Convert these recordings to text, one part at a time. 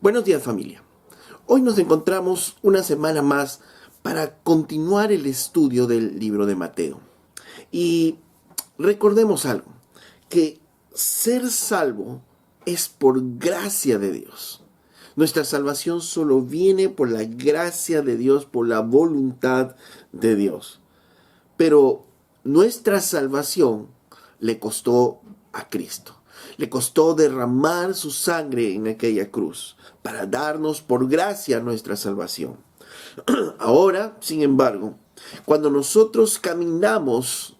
Buenos días, familia. Hoy nos encontramos una semana más para continuar el estudio del libro de Mateo. Y recordemos algo, que ser salvo es por gracia de Dios. Nuestra salvación solo viene por la gracia de Dios, por la voluntad de Dios. Pero nuestra salvación le costó a Cristo. Le costó derramar su sangre en aquella cruz para darnos por gracia nuestra salvación. Ahora, sin embargo, cuando nosotros caminamos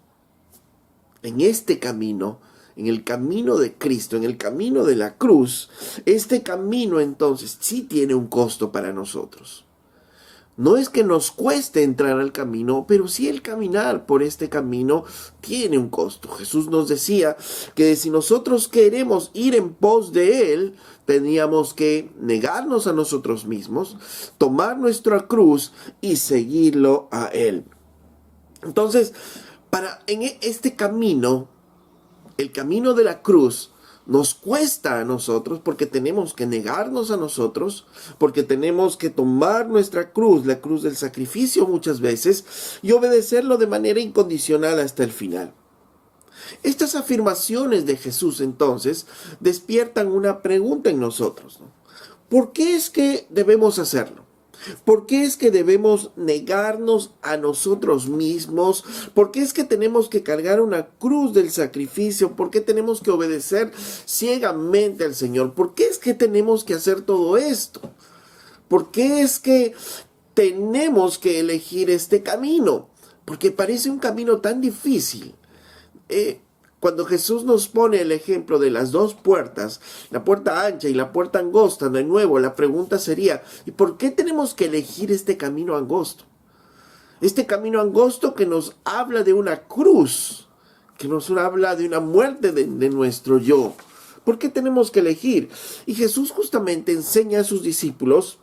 en este camino, en el camino de Cristo, en el camino de la cruz, este camino entonces sí tiene un costo para nosotros. No es que nos cueste entrar al camino, pero sí el caminar por este camino tiene un costo. Jesús nos decía que si nosotros queremos ir en pos de Él, teníamos que negarnos a nosotros mismos, tomar nuestra cruz y seguirlo a Él. Entonces, en este camino, el camino de la cruz, nos cuesta a nosotros porque tenemos que negarnos a nosotros, porque tenemos que tomar nuestra cruz, la cruz del sacrificio muchas veces, y obedecerlo de manera incondicional hasta el final. Estas afirmaciones de Jesús entonces despiertan una pregunta en nosotros, ¿no? ¿Por qué es que debemos hacerlo? ¿Por qué es que debemos negarnos a nosotros mismos? ¿Por qué es que tenemos que cargar una cruz del sacrificio? ¿Por qué tenemos que obedecer ciegamente al Señor? ¿Por qué es que tenemos que hacer todo esto? ¿Por qué es que tenemos que elegir este camino? Porque parece un camino tan difícil. Cuando Jesús nos pone el ejemplo de las dos puertas, la puerta ancha y la puerta angosta, de nuevo la pregunta sería, ¿y por qué tenemos que elegir este camino angosto? Este camino angosto que nos habla de una cruz, que nos habla de una muerte de nuestro yo. ¿Por qué tenemos que elegir? Y Jesús justamente enseña a sus discípulos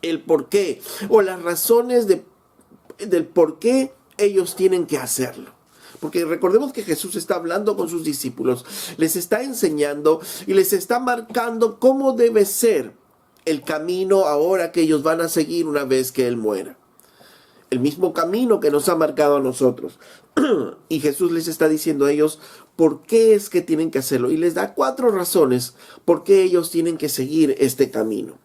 el por qué, o las razones del por qué ellos tienen que hacerlo. Porque recordemos que Jesús está hablando con sus discípulos, les está enseñando y les está marcando cómo debe ser el camino ahora que ellos van a seguir una vez que Él muera. El mismo camino que nos ha marcado a nosotros. Y Jesús les está diciendo a ellos por qué es que tienen que hacerlo. Y les da 4 razones por qué ellos tienen que seguir este camino.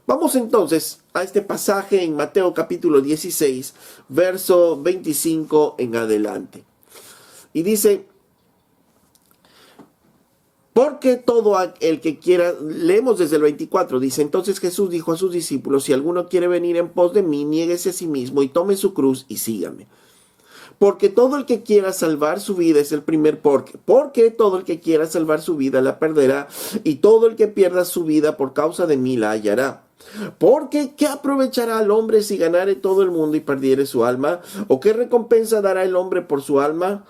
Vamos entonces a este pasaje en Mateo capítulo 16, verso 25 en adelante. Y dice, porque todo el que quiera, leemos desde el 24, dice, entonces Jesús dijo a sus discípulos, si alguno quiere venir en pos de mí, niéguese a sí mismo y tome su cruz y sígame. Porque todo el que quiera salvar su vida es el primer porque. Porque todo el que quiera salvar su vida la perderá, y todo el que pierda su vida por causa de mí la hallará. Porque ¿qué aprovechará al hombre si ganare todo el mundo y perdiere su alma? ¿O qué recompensa dará el hombre por su alma?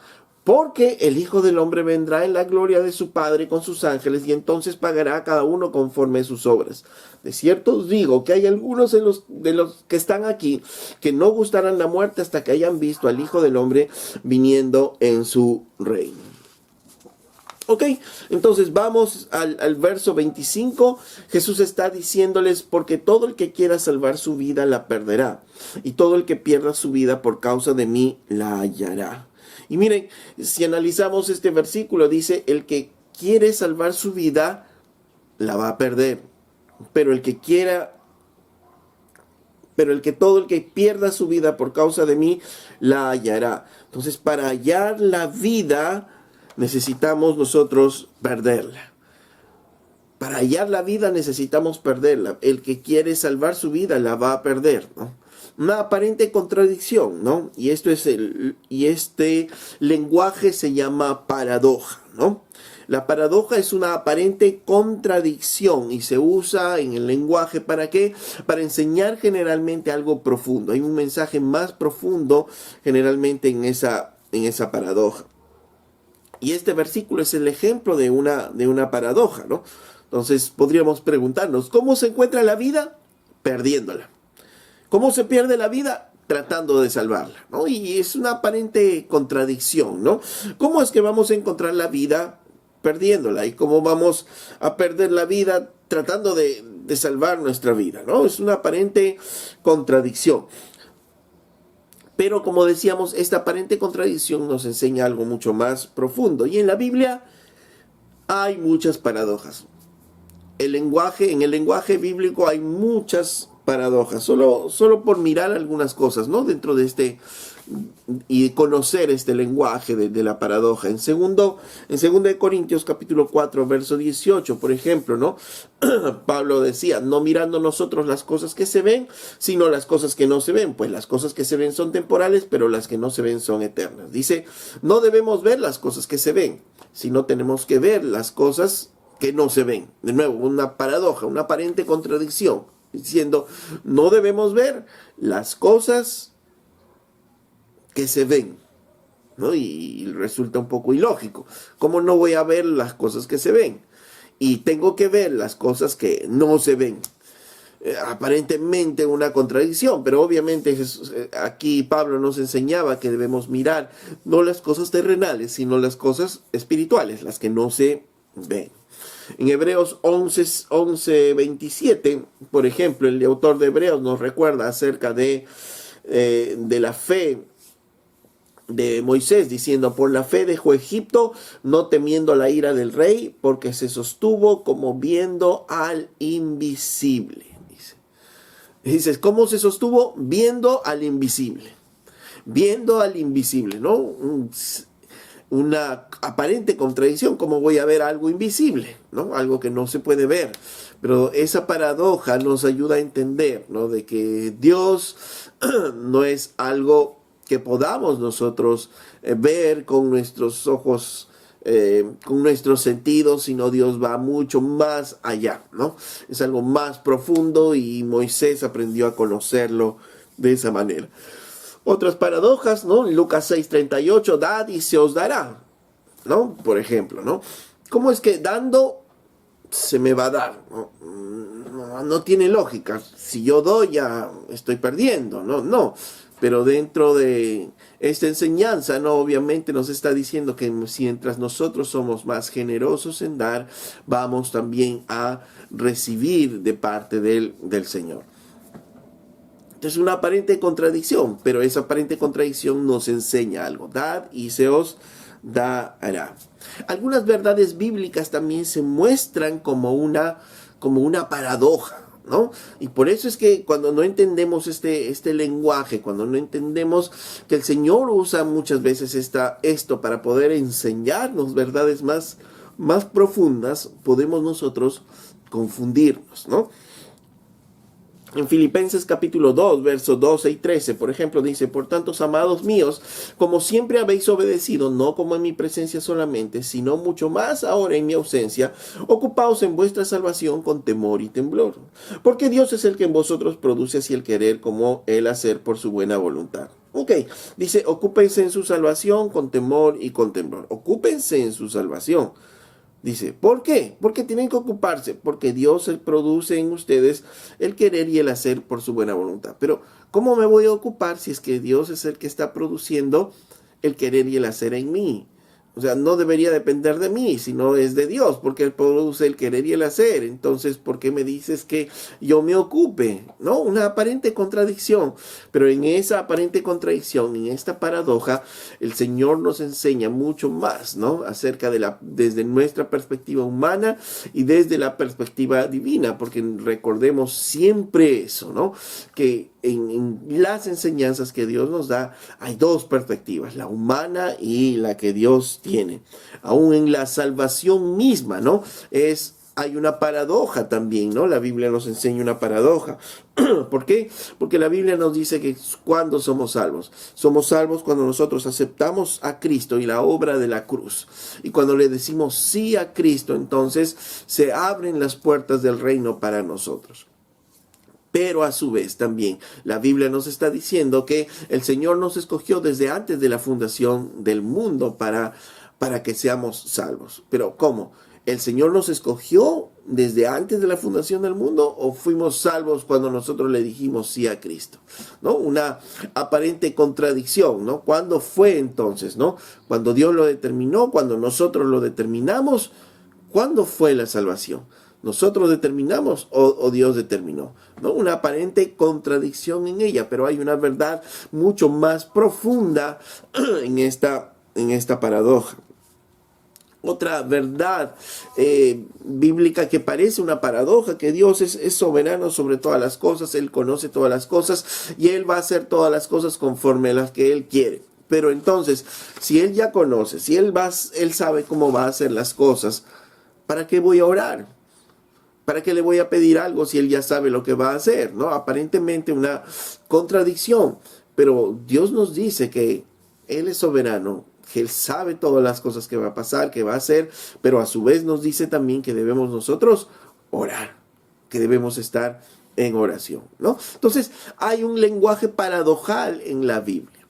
Porque el Hijo del Hombre vendrá en la gloria de su Padre con sus ángeles, y entonces pagará a cada uno conforme a sus obras. De cierto os digo que hay algunos de los que están aquí que no gustarán la muerte hasta que hayan visto al Hijo del Hombre viniendo en su reino. Ok, entonces vamos al verso 25. Jesús está diciéndoles, porque todo el que quiera salvar su vida la perderá, y todo el que pierda su vida por causa de mí la hallará. Y miren, si analizamos este versículo, dice, el que quiere salvar su vida la va a perder, pero todo el que pierda su vida por causa de mí la hallará. Entonces, para hallar la vida necesitamos nosotros perderla. Para hallar la vida necesitamos perderla. El que quiere salvar su vida la va a perder, ¿no? Una aparente contradicción, ¿no? Y este lenguaje se llama paradoja, ¿no? La paradoja es una aparente contradicción y se usa en el lenguaje ¿para qué? Para enseñar generalmente algo profundo. Hay un mensaje más profundo generalmente en esa paradoja. Y este versículo es el ejemplo de una paradoja, ¿no? Entonces podríamos preguntarnos, ¿cómo se encuentra la vida? Perdiéndola. ¿Cómo se pierde la vida? Tratando de salvarla, ¿no? Y es una aparente contradicción, ¿no? ¿Cómo es que vamos a encontrar la vida perdiéndola? ¿Y cómo vamos a perder la vida tratando de salvar nuestra vida, ¿no? Es una aparente contradicción. Pero como decíamos, esta aparente contradicción nos enseña algo mucho más profundo. Y en la Biblia hay muchas paradojas. En el lenguaje bíblico hay muchas paradojas. Solo por mirar algunas cosas, ¿no? Dentro de y conocer este lenguaje de la paradoja. En 2 de Corintios capítulo 4, verso 18, por ejemplo, ¿no? Pablo decía, no mirando nosotros las cosas que se ven, sino las cosas que no se ven, pues las cosas que se ven son temporales, pero las que no se ven son eternas. Dice, no debemos ver las cosas que se ven, sino tenemos que ver las cosas que no se ven. De nuevo, una paradoja, una aparente contradicción, diciendo, no debemos ver las cosas que se ven, ¿no? Y resulta un poco ilógico. ¿Cómo no voy a ver las cosas que se ven? Y tengo que ver las cosas que no se ven. Aparentemente una contradicción, pero obviamente aquí Pablo nos enseñaba que debemos mirar no las cosas terrenales, sino las cosas espirituales, las que no se ven. En Hebreos 11:27, por ejemplo, el autor de Hebreos nos recuerda acerca de la fe de Moisés, diciendo, por la fe dejó Egipto, no temiendo la ira del rey, porque se sostuvo como viendo al invisible. Dices, ¿cómo se sostuvo? Viendo al invisible. Viendo al invisible, ¿no? Una aparente contradicción, ¿cómo voy a ver algo invisible, ¿no? Algo que no se puede ver. Pero esa paradoja nos ayuda a entender, ¿no? De que Dios no es algo que podamos nosotros ver con nuestros ojos, con nuestros sentidos, sino Dios va mucho más allá, ¿no? Es algo más profundo y Moisés aprendió a conocerlo de esa manera. Otras paradojas, ¿no? Lucas 6:38, dad y se os dará, ¿no? Por ejemplo, ¿no? ¿Cómo es que dando se me va a dar? No tiene lógica. Si yo doy ya estoy perdiendo, no. Pero dentro de esta enseñanza, ¿no? Obviamente nos está diciendo que mientras nosotros somos más generosos en dar, vamos también a recibir de parte del Señor. Es una aparente contradicción, pero esa aparente contradicción nos enseña algo. Dad y se os dará. Algunas verdades bíblicas también se muestran como una paradoja, ¿no? Y por eso es que cuando no entendemos este lenguaje, cuando no entendemos que el Señor usa muchas veces esto para poder enseñarnos verdades más profundas, podemos nosotros confundirnos, ¿no? En Filipenses capítulo 2, versos 12 y 13, por ejemplo, dice, por tanto, amados míos, como siempre habéis obedecido, no como en mi presencia solamente, sino mucho más ahora en mi ausencia, ocupaos en vuestra salvación con temor y temblor. Porque Dios es el que en vosotros produce así el querer como el hacer por su buena voluntad. Ok, dice, ocúpense en su salvación con temor y con temblor. Ocúpense en su salvación. Dice, ¿por qué? Porque tienen que ocuparse, porque Dios produce en ustedes el querer y el hacer por su buena voluntad. Pero, ¿cómo me voy a ocupar si es que Dios es el que está produciendo el querer y el hacer en mí? O sea, no debería depender de mí, sino es de Dios, porque Él produce el querer y el hacer. Entonces, ¿por qué me dices que yo me ocupe? ¿No? Una aparente contradicción. Pero en esa aparente contradicción, en esta paradoja, el Señor nos enseña mucho más, ¿no? Acerca desde nuestra perspectiva humana y desde la perspectiva divina, porque recordemos siempre eso, ¿no? Que en las enseñanzas que Dios nos da hay dos perspectivas, la humana y la que Dios tiene. Aún en la salvación misma, ¿no? Hay una paradoja también, ¿no? La Biblia nos enseña una paradoja. ¿Por qué? Porque la Biblia nos dice que cuando somos salvos. Somos salvos cuando nosotros aceptamos a Cristo y la obra de la cruz. Y cuando le decimos sí a Cristo, entonces se abren las puertas del reino para nosotros. Pero a su vez también la Biblia nos está diciendo que el Señor nos escogió desde antes de la fundación del mundo para que seamos salvos. Pero ¿cómo? ¿El Señor nos escogió desde antes de la fundación del mundo o fuimos salvos cuando nosotros le dijimos sí a Cristo? ¿No? Una aparente contradicción, ¿no? ¿Cuándo fue entonces, no? Cuando Dios lo determinó, cuando nosotros lo determinamos, ¿cuándo fue la salvación? ¿Nosotros determinamos o Dios determinó? ¿No? Una aparente contradicción en ella, pero hay una verdad mucho más profunda en esta paradoja. Otra verdad bíblica que parece una paradoja, que Dios es soberano sobre todas las cosas, Él conoce todas las cosas y Él va a hacer todas las cosas conforme a las que Él quiere. Pero entonces, si Él ya conoce, si Él sabe cómo va a hacer las cosas, ¿para qué voy a orar? ¿Para qué le voy a pedir algo si Él ya sabe lo que va a hacer? ¿No? Aparentemente una contradicción, pero Dios nos dice que Él es soberano, que Él sabe todas las cosas que va a pasar, que va a hacer, pero a su vez nos dice también que debemos nosotros orar, que debemos estar en oración, ¿no? Entonces, hay un lenguaje paradojal en la Biblia.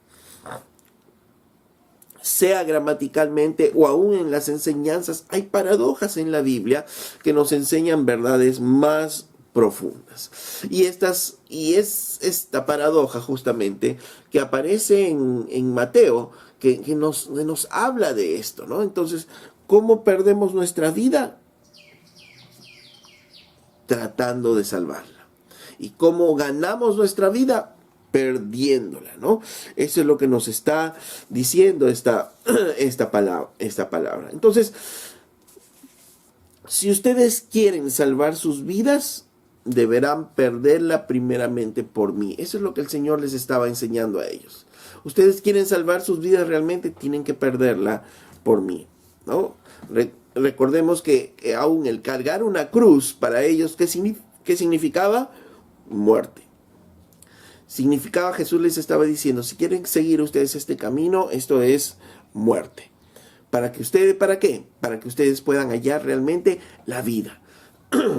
Sea gramaticalmente o aún en las enseñanzas, hay paradojas en la Biblia que nos enseñan verdades más profundas. Y es esta paradoja justamente que aparece en Mateo, que nos habla de esto, ¿no? Entonces, ¿cómo perdemos nuestra vida? Tratando de salvarla. ¿Y cómo ganamos nuestra vida? Perdiéndola, ¿no? Eso es lo que nos está diciendo esta palabra. Entonces, si ustedes quieren salvar sus vidas, deberán perderla primeramente por mí. Eso es lo que el Señor les estaba enseñando a ellos. Ustedes quieren salvar sus vidas, realmente tienen que perderla por mí, ¿no? Recordemos que aún el cargar una cruz para ellos, ¿qué significaba? Muerte. Significaba, Jesús les estaba diciendo, si quieren seguir ustedes este camino, esto es muerte. ¿Para qué? Para que ustedes puedan hallar realmente la vida,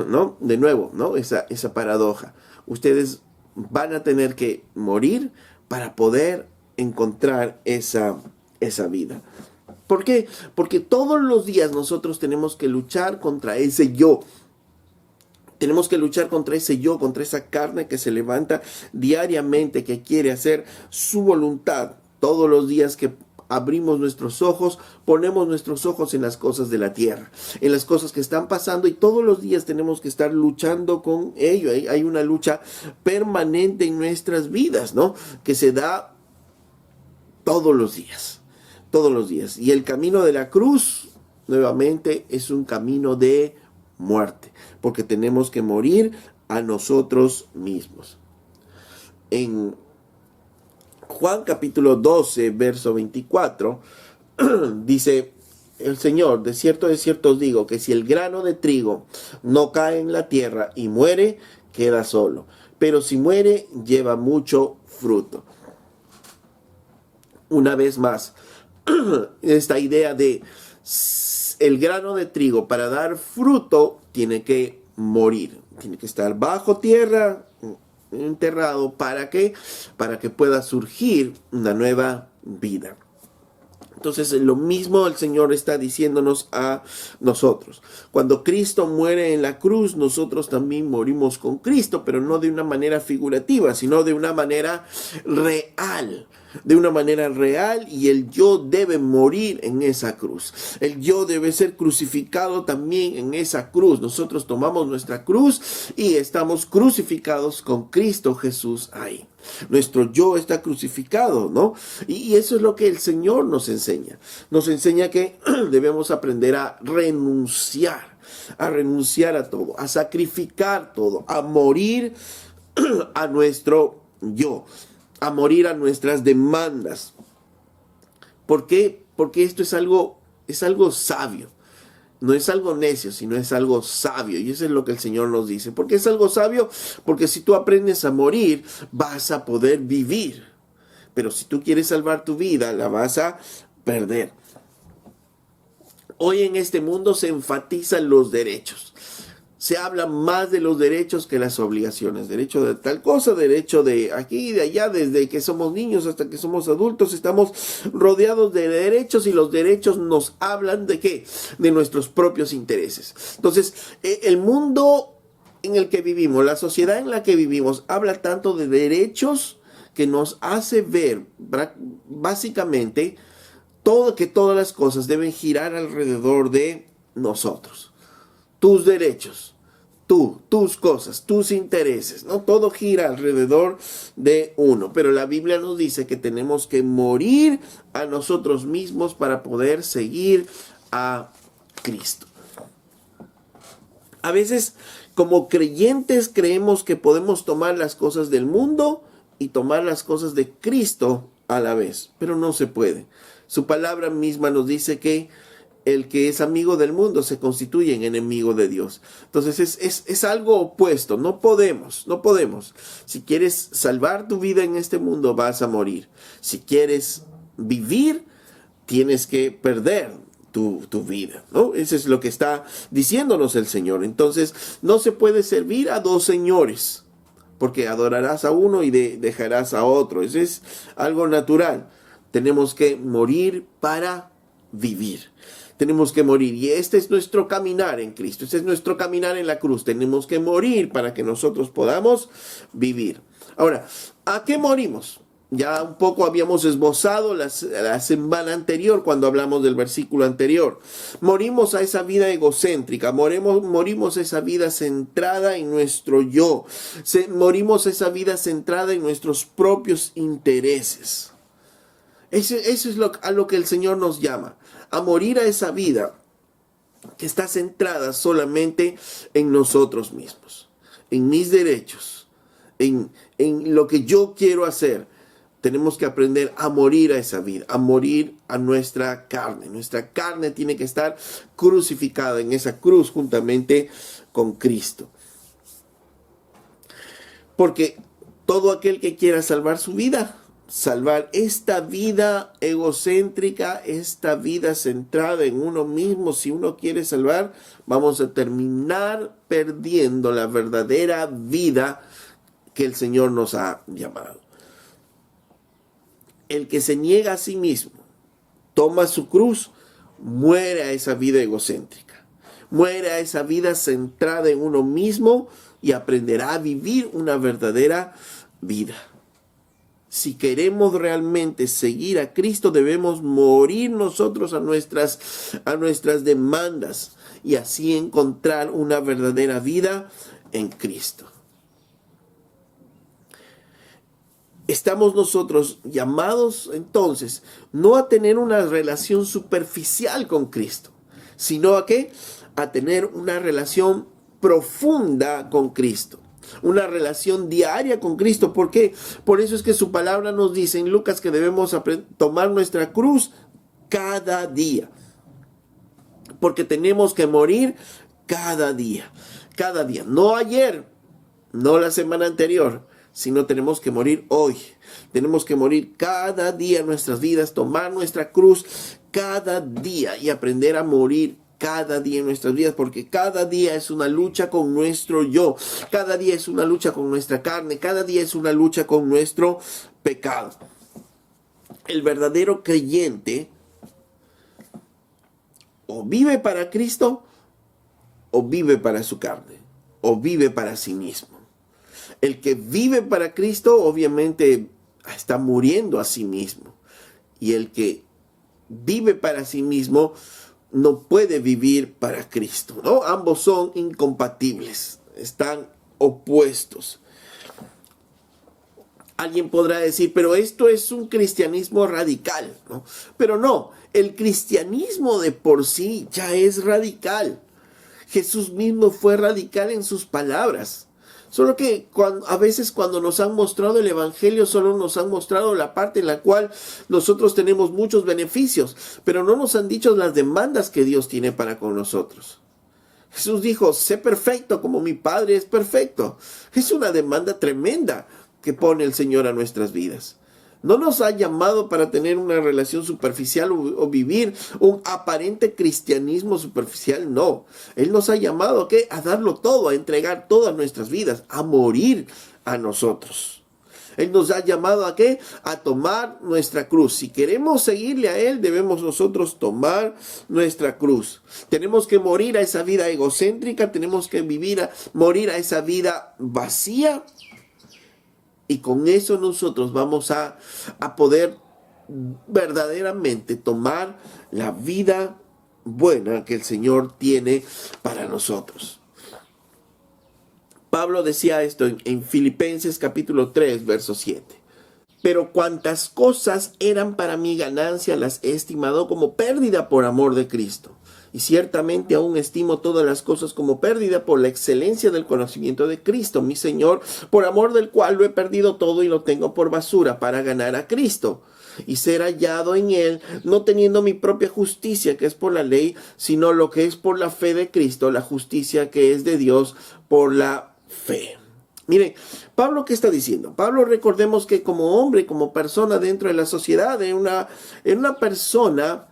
¿no? De nuevo, ¿no? Esa paradoja. Ustedes van a tener que morir para poder encontrar esa vida. ¿Por qué? Porque todos los días nosotros tenemos que luchar contra ese yo. Tenemos que luchar contra ese yo, contra esa carne que se levanta diariamente, que quiere hacer su voluntad. Todos los días que abrimos nuestros ojos, ponemos nuestros ojos en las cosas de la tierra, en las cosas que están pasando, y todos los días tenemos que estar luchando con ello. Hay una lucha permanente en nuestras vidas, ¿no? Que se da todos los días. Y el camino de la cruz, nuevamente, es un camino de muerte, porque tenemos que morir a nosotros mismos. En Juan capítulo 12, verso 24, dice el Señor, de cierto os digo, que si el grano de trigo no cae en la tierra y muere, queda solo, pero si muere, lleva mucho fruto. Una vez más, esta idea de el grano de trigo, para dar fruto, tiene que morir, tiene que estar bajo tierra, enterrado. ¿Para qué? Para que pueda surgir una nueva vida. Entonces, lo mismo el Señor está diciéndonos a nosotros. Cuando Cristo muere en la cruz, nosotros también morimos con Cristo, pero no de una manera figurativa, sino de una manera real. Y el yo debe morir en esa cruz. El yo debe ser crucificado también en esa cruz. Nosotros tomamos nuestra cruz y estamos crucificados con Cristo Jesús ahí. Nuestro yo está crucificado, ¿no? Y eso es lo que el Señor nos enseña. Nos enseña que debemos aprender a renunciar a todo, a sacrificar todo, a morir a nuestro yo, a morir a nuestras demandas. ¿Por qué? Porque esto es algo sabio. No es algo necio, sino es algo sabio. Y eso es lo que el Señor nos dice. ¿Por qué es algo sabio? Porque si tú aprendes a morir, vas a poder vivir. Pero si tú quieres salvar tu vida, la vas a perder. Hoy en este mundo se enfatizan los derechos. Se habla más de los derechos que las obligaciones. Derecho de tal cosa, derecho de aquí y de allá. Desde que somos niños hasta que somos adultos estamos rodeados de derechos, y los derechos nos hablan ¿de qué? De nuestros propios intereses. Entonces, el mundo en el que vivimos, la sociedad en la que vivimos, habla tanto de derechos que nos hace ver básicamente que todas las cosas deben girar alrededor de nosotros. Tus derechos. tus cosas, tus intereses, ¿no? Todo gira alrededor de uno. Pero la Biblia nos dice que tenemos que morir a nosotros mismos para poder seguir a Cristo. A veces, como creyentes, creemos que podemos tomar las cosas del mundo y tomar las cosas de Cristo a la vez, pero no se puede. Su palabra misma nos dice que el que es amigo del mundo se constituye en enemigo de Dios. Entonces es algo opuesto. No podemos. Si quieres salvar tu vida en este mundo, vas a morir. Si quieres vivir, tienes que perder tu vida, ¿no? Eso es lo que está diciéndonos el Señor. Entonces, no se puede servir a dos señores, porque adorarás a uno y dejarás a otro. Eso es algo natural. Tenemos que morir para vivir. Tenemos que morir. Y este es nuestro caminar en Cristo. Este es nuestro caminar en la cruz. Tenemos que morir para que nosotros podamos vivir. Ahora, ¿a qué morimos? Ya un poco habíamos esbozado la semana anterior cuando hablamos del versículo anterior. Morimos a esa vida egocéntrica, morimos a esa vida centrada en nuestro yo. Morimos a esa vida centrada en nuestros propios intereses. Eso es a lo que el Señor nos llama, a morir a esa vida que está centrada solamente en nosotros mismos, en mis derechos, en lo que yo quiero hacer. Tenemos que aprender a morir a esa vida, a morir a nuestra carne. Nuestra carne tiene que estar crucificada en esa cruz juntamente con Cristo. Porque todo aquel que quiera salvar su vida, salvar esta vida egocéntrica, esta vida centrada en uno mismo, si uno quiere salvar, vamos a terminar perdiendo la verdadera vida que el Señor nos ha llamado. El que se niega a sí mismo, toma su cruz, muere a esa vida egocéntrica, muere a esa vida centrada en uno mismo y aprenderá a vivir una verdadera vida. Si queremos realmente seguir a Cristo, debemos morir nosotros a nuestras demandas y así encontrar una verdadera vida en Cristo. Estamos nosotros llamados entonces no a tener una relación superficial con Cristo, sino a ¿qué? A tener una relación profunda con Cristo, una relación diaria con Cristo. ¿Por qué? Por eso es que su palabra nos dice en Lucas que debemos tomar nuestra cruz cada día, porque tenemos que morir cada día, no ayer, no la semana anterior, sino tenemos que morir hoy. Tenemos que morir cada día en nuestras vidas, tomar nuestra cruz cada día y aprender a morir cada día en nuestras vidas, porque cada día es una lucha con nuestro yo, cada día es una lucha con nuestra carne, cada día es una lucha con nuestro pecado. El verdadero creyente o vive para Cristo o vive para su carne, o vive para sí mismo. El que vive para Cristo obviamente está muriendo a sí mismo. Y el que vive para sí mismo no puede vivir para Cristo, ¿no? Ambos son incompatibles, están opuestos. Alguien podrá decir, pero esto es un cristianismo radical, ¿no? Pero no, el cristianismo de por sí ya es radical. Jesús mismo fue radical en sus palabras. Solo que a veces cuando nos han mostrado el Evangelio, solo nos han mostrado la parte en la cual nosotros tenemos muchos beneficios, pero no nos han dicho las demandas que Dios tiene para con nosotros. Jesús dijo, sé perfecto como mi Padre es perfecto. Es una demanda tremenda que pone el Señor a nuestras vidas. No nos ha llamado para tener una relación superficial o vivir un aparente cristianismo superficial, no. Él nos ha llamado ¿a qué? A darlo todo, a entregar todas nuestras vidas, a morir a nosotros. Él nos ha llamado ¿a qué? A tomar nuestra cruz. Si queremos seguirle a Él, debemos nosotros tomar nuestra cruz. Tenemos que morir a esa vida egocéntrica, tenemos que morir a esa vida vacía. Y con eso nosotros vamos a poder verdaderamente tomar la vida buena que el Señor tiene para nosotros. Pablo decía esto en Filipenses capítulo 3, verso 7. Pero cuantas cosas eran para mí ganancia, las he estimado como pérdida por amor de Cristo. Y ciertamente aún estimo todas las cosas como pérdida por la excelencia del conocimiento de Cristo, mi Señor, por amor del cual lo he perdido todo y lo tengo por basura para ganar a Cristo y ser hallado en él, no teniendo mi propia justicia que es por la ley, sino lo que es por la fe de Cristo, la justicia que es de Dios por la fe. Miren, Pablo, ¿qué está diciendo? Pablo, recordemos que como hombre, como persona dentro de la sociedad, era una persona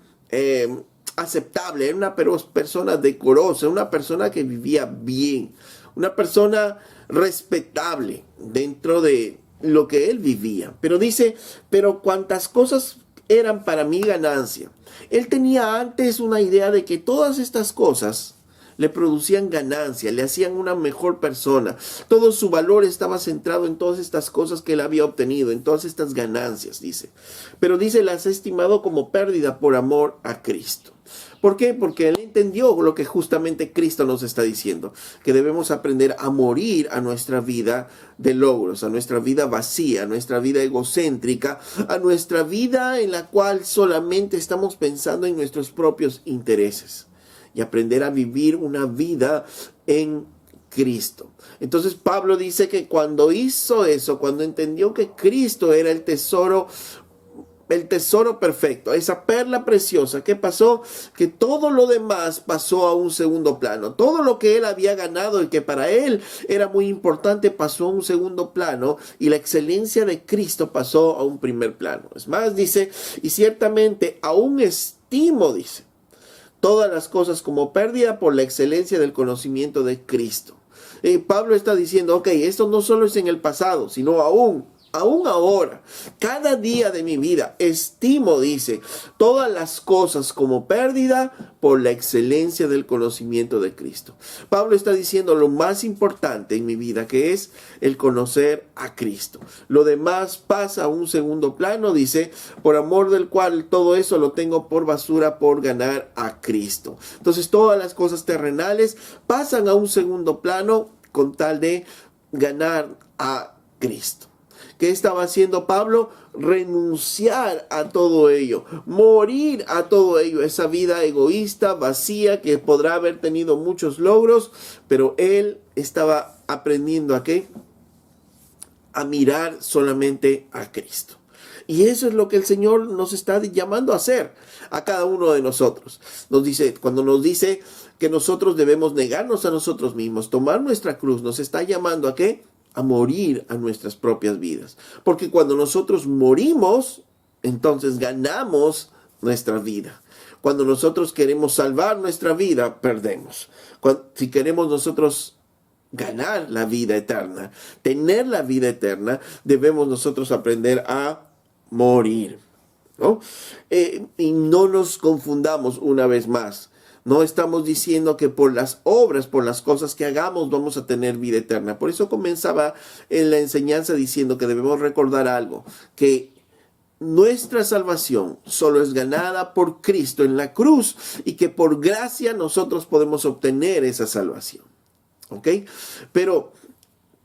aceptable, era una persona decorosa, una persona que vivía bien, una persona respetable dentro de lo que él vivía. Pero dice, pero cuantas cosas eran para mí ganancia. Él tenía antes una idea de que todas estas cosas le producían ganancia, le hacían una mejor persona. Todo su valor estaba centrado en todas estas cosas que él había obtenido, en todas estas ganancias, dice. Pero dice, las ha estimado como pérdida por amor a Cristo. ¿Por qué? Porque él entendió lo que justamente Cristo nos está diciendo, que debemos aprender a morir a nuestra vida de logros, a nuestra vida vacía, a nuestra vida egocéntrica, a nuestra vida en la cual solamente estamos pensando en nuestros propios intereses y aprender a vivir una vida en Cristo. Entonces Pablo dice que cuando hizo eso, cuando entendió que Cristo era el tesoro perfecto, esa perla preciosa, ¿qué pasó? Que todo lo demás pasó a un segundo plano. Todo lo que él había ganado y que para él era muy importante pasó a un segundo plano y la excelencia de Cristo pasó a un primer plano. Es más, dice, y ciertamente aún estimo, dice, todas las cosas como pérdida por la excelencia del conocimiento de Cristo. Pablo está diciendo, ok, esto no solo es en el pasado, sino aún ahora, cada día de mi vida, estimo, dice, todas las cosas como pérdida por la excelencia del conocimiento de Cristo. Pablo está diciendo lo más importante en mi vida, que es el conocer a Cristo. Lo demás pasa a un segundo plano, dice, por amor del cual todo eso lo tengo por basura por ganar a Cristo. Entonces todas las cosas terrenales pasan a un segundo plano con tal de ganar a Cristo. ¿Qué estaba haciendo Pablo? Renunciar a todo ello, morir a todo ello, esa vida egoísta, vacía, que podrá haber tenido muchos logros, pero él estaba aprendiendo ¿a qué? A mirar solamente a Cristo. Y eso es lo que el Señor nos está llamando a hacer a cada uno de nosotros. Cuando nos dice que nosotros debemos negarnos a nosotros mismos, tomar nuestra cruz, nos está llamando ¿a qué? A morir a nuestras propias vidas. Porque cuando nosotros morimos, entonces ganamos nuestra vida. Cuando nosotros queremos salvar nuestra vida, perdemos. Si queremos nosotros ganar la vida eterna, tener la vida eterna, debemos nosotros aprender a morir, ¿no? Y no nos confundamos una vez más. No estamos diciendo que por las obras, por las cosas que hagamos, vamos a tener vida eterna. Por eso comenzaba en la enseñanza diciendo que debemos recordar algo, que nuestra salvación solo es ganada por Cristo en la cruz y que por gracia nosotros podemos obtener esa salvación. ¿Ok? Pero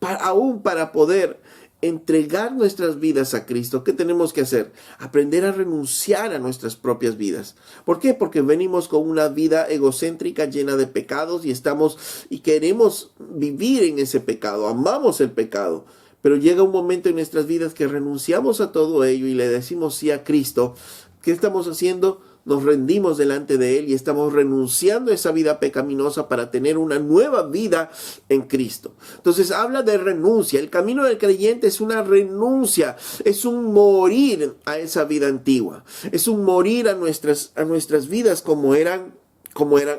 aún para poder entregar nuestras vidas a Cristo, ¿qué tenemos que hacer? Aprender a renunciar a nuestras propias vidas. ¿Por qué? Porque venimos con una vida egocéntrica llena de pecados y queremos vivir en ese pecado, amamos el pecado. Pero llega un momento en nuestras vidas que renunciamos a todo ello y le decimos sí a Cristo. ¿Qué estamos haciendo? Nos rendimos delante de Él y estamos renunciando a esa vida pecaminosa para tener una nueva vida en Cristo. Entonces habla de renuncia. El camino del creyente es una renuncia, es un morir a esa vida antigua, es un morir a nuestras vidas como eran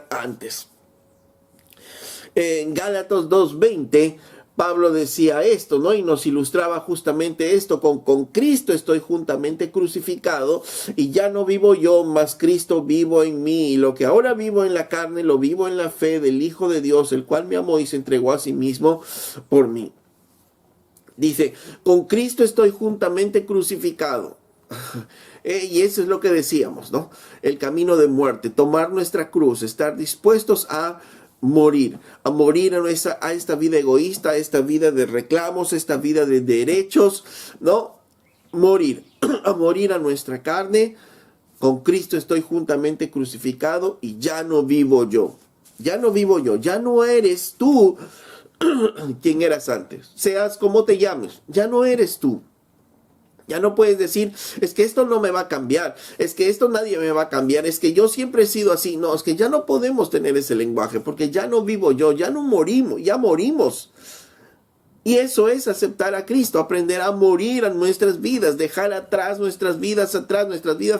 antes. En Gálatas 2:20 Pablo decía esto, ¿no? Y nos ilustraba justamente esto, con Cristo estoy juntamente crucificado y ya no vivo yo, mas Cristo vivo en mí. Y lo que ahora vivo en la carne, lo vivo en la fe del Hijo de Dios, el cual me amó y se entregó a sí mismo por mí. Dice, con Cristo estoy juntamente crucificado. Y eso es lo que decíamos, ¿no? El camino de muerte, tomar nuestra cruz, estar dispuestos a morir, a esta vida egoísta, a esta vida de reclamos, a esta vida de derechos, ¿no? Morir, a morir a nuestra carne. Con Cristo estoy juntamente crucificado y ya no vivo yo. Ya no vivo yo, ya no eres tú quien eras antes. Seas como te llames, ya no eres tú. Ya no puedes decir, es que esto no me va a cambiar, es que esto nadie me va a cambiar, es que yo siempre he sido así. No, es que ya no podemos tener ese lenguaje, porque ya no vivo yo, ya no morimos, ya morimos. Y eso es aceptar a Cristo, aprender a morir a nuestras vidas, dejar atrás, nuestras vidas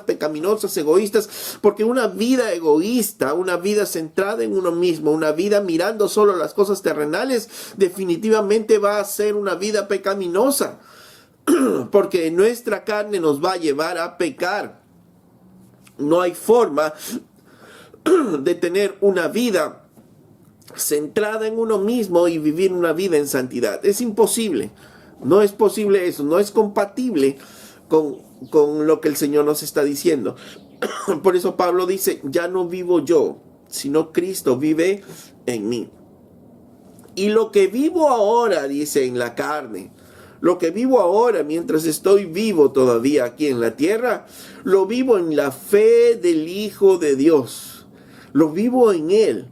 pecaminosas, egoístas, porque una vida egoísta, una vida centrada en uno mismo, una vida mirando solo las cosas terrenales, definitivamente va a ser una vida pecaminosa. Porque nuestra carne nos va a llevar a pecar. No hay forma de tener una vida centrada en uno mismo y vivir una vida en santidad. Es imposible. No es posible eso. No es compatible con lo que el Señor nos está diciendo. Por eso Pablo dice, ya no vivo yo, sino Cristo vive en mí. Y lo que vivo ahora, dice, en la carne, lo que vivo ahora mientras estoy vivo todavía aquí en la tierra, lo vivo en la fe del Hijo de Dios. Lo vivo en Él,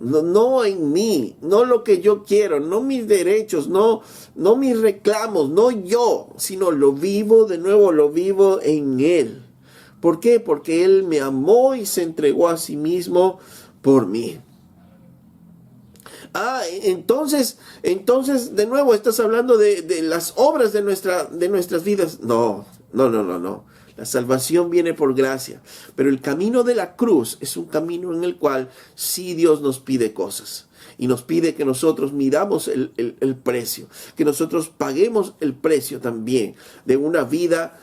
no en mí, no lo que yo quiero, no mis derechos, no mis reclamos, no yo, sino lo vivo de nuevo, lo vivo en Él. ¿Por qué? Porque Él me amó y se entregó a sí mismo por mí. Entonces, de nuevo, estás hablando de las obras de nuestras vidas. No. La salvación viene por gracia, pero el camino de la cruz es un camino en el cual sí Dios nos pide cosas. Y nos pide que nosotros midamos el precio, que nosotros paguemos el precio también de una vida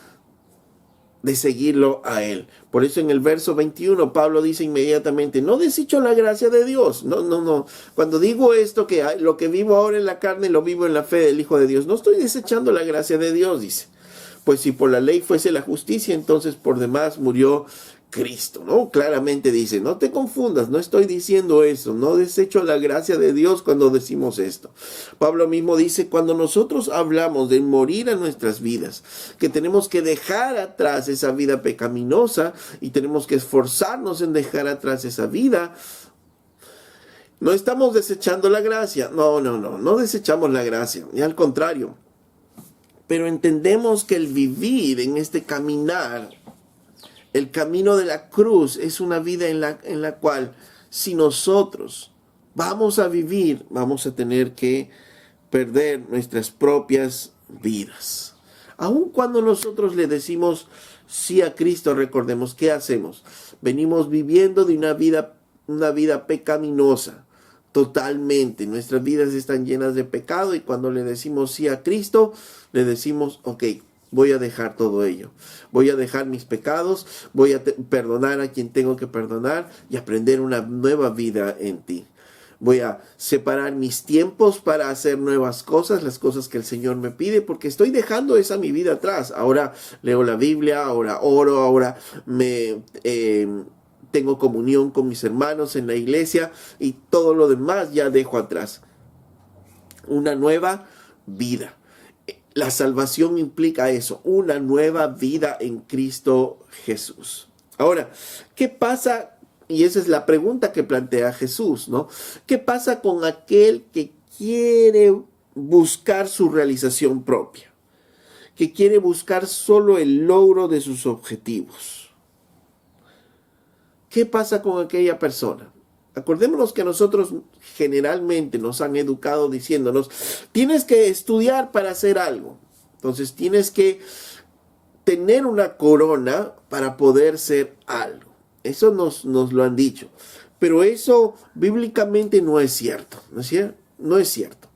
de seguirlo a Él. Por eso en el verso 21 Pablo dice inmediatamente, no desecho la gracia de Dios. No. Cuando digo esto, que lo que vivo ahora en la carne, lo vivo en la fe del Hijo de Dios, no estoy desechando la gracia de Dios, dice. Pues si por la ley fuese la justicia, entonces por demás murió Cristo, ¿no? Claramente dice, no te confundas, no estoy diciendo eso, no desecho la gracia de Dios cuando decimos esto. Pablo mismo dice, cuando nosotros hablamos de morir a nuestras vidas, que tenemos que dejar atrás esa vida pecaminosa y tenemos que esforzarnos en dejar atrás esa vida, no estamos desechando la gracia, no desechamos la gracia, y al contrario, pero entendemos que el vivir en este caminar, el camino de la cruz, es una vida en la cual si nosotros vamos a vivir, vamos a tener que perder nuestras propias vidas. Aun cuando nosotros le decimos sí a Cristo, recordemos, ¿qué hacemos? Venimos viviendo de una vida pecaminosa. Totalmente, nuestras vidas están llenas de pecado y cuando le decimos sí a Cristo, le decimos, ok, voy a dejar todo ello, voy a dejar mis pecados, voy a perdonar a quien tengo que perdonar y aprender una nueva vida en ti. Voy a separar mis tiempos para hacer nuevas cosas, las cosas que el Señor me pide, porque estoy dejando esa mi vida atrás. Ahora leo la Biblia, ahora oro, ahora tengo comunión con mis hermanos en la iglesia y todo lo demás ya dejo atrás. Una nueva vida. La salvación implica eso, una nueva vida en Cristo Jesús. Ahora, ¿qué pasa? Y esa es la pregunta que plantea Jesús, ¿no? ¿Qué pasa con aquel que quiere buscar su realización propia? Que quiere buscar solo el logro de sus objetivos. ¿Qué pasa con aquella persona? Acordémonos que nosotros generalmente nos han educado diciéndonos, tienes que estudiar para hacer algo. Entonces tienes que tener una corona para poder ser algo. Eso nos lo han dicho. Pero eso bíblicamente no es cierto. ¿No es cierto? No es cierto.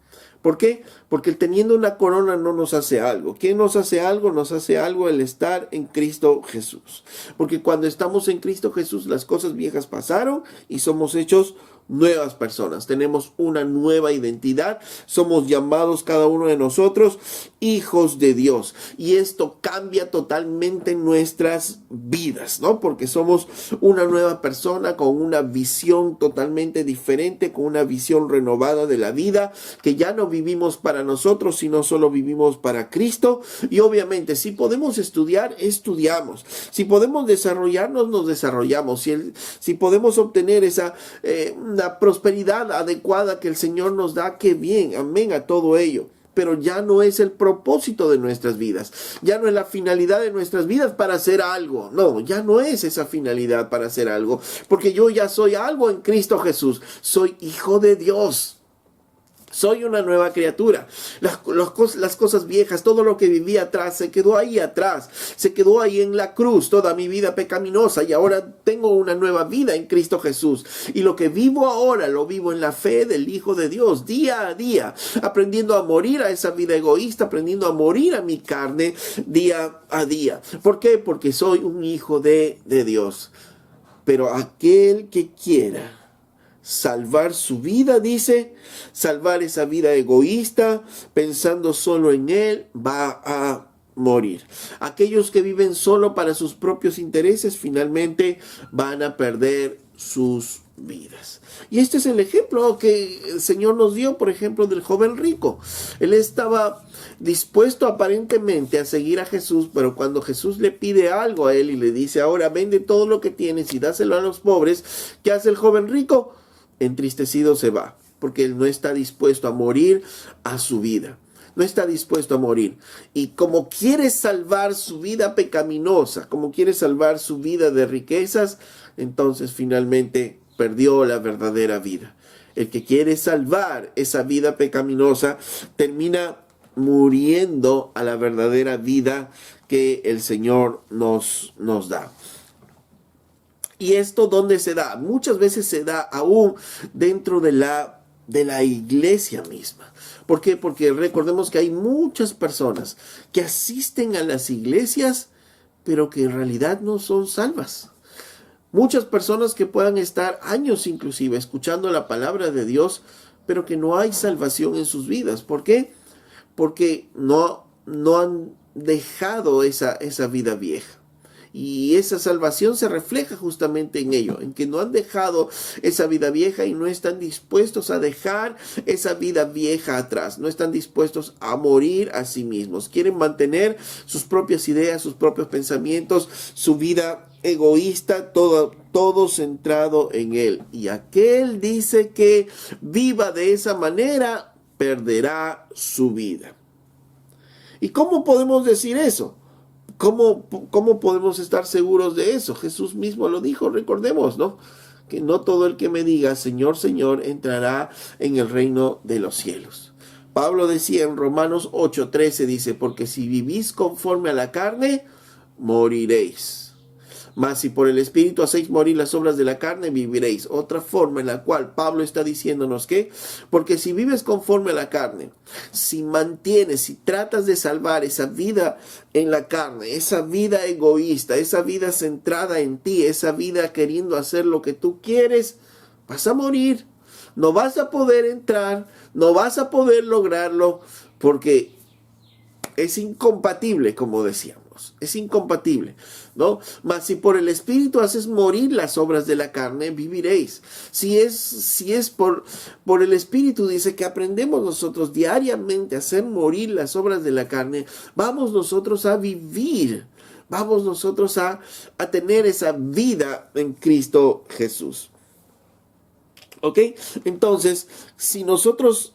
¿Por qué? Porque teniendo una corona no nos hace algo. ¿Qué nos hace algo? Nos hace algo el estar en Cristo Jesús. Porque cuando estamos en Cristo Jesús, las cosas viejas pasaron y somos hechos nuevas personas, tenemos una nueva identidad, somos llamados cada uno de nosotros hijos de Dios, y esto cambia totalmente nuestras vidas, ¿no? Porque somos una nueva persona con una visión totalmente diferente, con una visión renovada de la vida, que ya no vivimos para nosotros, sino solo vivimos para Cristo. Y obviamente, si podemos estudiar, estudiamos, si podemos desarrollarnos, nos desarrollamos, si podemos obtener esa la prosperidad adecuada que el Señor nos da, qué bien, amén a todo ello. Pero ya no es el propósito de nuestras vidas, ya no es la finalidad de nuestras vidas para hacer algo, no, ya no es esa finalidad para hacer algo, porque yo ya soy algo en Cristo Jesús, soy hijo de Dios. Soy una nueva criatura. Las cosas viejas, todo lo que viví atrás, se quedó ahí atrás. Se quedó ahí en la cruz, toda mi vida pecaminosa. Y ahora tengo una nueva vida en Cristo Jesús. Y lo que vivo ahora, lo vivo en la fe del Hijo de Dios, día a día. Aprendiendo a morir a esa vida egoísta, aprendiendo a morir a mi carne, día a día. ¿Por qué? Porque soy un hijo de Dios. Pero aquel que quiera salvar su vida, dice, salvar esa vida egoísta, pensando solo en él, va a morir. Aquellos que viven solo para sus propios intereses, finalmente van a perder sus vidas. Y este es el ejemplo que el Señor nos dio, por ejemplo, del joven rico. Él estaba dispuesto aparentemente a seguir a Jesús, pero cuando Jesús le pide algo a él y le dice, ahora vende todo lo que tienes y dáselo a los pobres, ¿qué hace el joven rico? Entristecido se va, porque él no está dispuesto a morir a su vida. No está dispuesto a morir. Y como quiere salvar su vida pecaminosa, como quiere salvar su vida de riquezas, entonces finalmente perdió la verdadera vida. El que quiere salvar esa vida pecaminosa termina muriendo a la verdadera vida que el Señor nos da. ¿Y esto dónde se da? Muchas veces se da aún dentro de la iglesia misma. ¿Por qué? Porque recordemos que hay muchas personas que asisten a las iglesias, pero que en realidad no son salvas. Muchas personas que puedan estar años inclusive escuchando la palabra de Dios, pero que no hay salvación en sus vidas. ¿Por qué? Porque no han dejado esa vida vieja. Y esa salvación se refleja justamente en ello, en que no han dejado esa vida vieja y no están dispuestos a dejar esa vida vieja atrás. No están dispuestos a morir a sí mismos. Quieren mantener sus propias ideas, sus propios pensamientos, su vida egoísta, todo centrado en él. Y aquel dice que viva de esa manera, perderá su vida. ¿Y cómo podemos decir eso? ¿Cómo podemos estar seguros de eso? Jesús mismo lo dijo, recordemos, ¿no? Que no todo el que me diga, Señor, Señor, entrará en el reino de los cielos. Pablo decía en Romanos 8:13, dice, porque si vivís conforme a la carne, moriréis. Mas si por el Espíritu hacéis morir las obras de la carne, viviréis. Otra forma en la cual Pablo está diciéndonos que, porque si vives conforme a la carne, si mantienes, si tratas de salvar esa vida en la carne, esa vida egoísta, esa vida centrada en ti, esa vida queriendo hacer lo que tú quieres, vas a morir. No vas a poder entrar, no vas a poder lograrlo, porque es incompatible, como decíamos. Es incompatible, ¿no? Mas si por el Espíritu haces morir las obras de la carne, viviréis. Si es por el Espíritu, dice que aprendemos nosotros diariamente a hacer morir las obras de la carne, vamos nosotros a vivir, vamos nosotros a tener esa vida en Cristo Jesús. ¿Ok? Entonces, si nosotros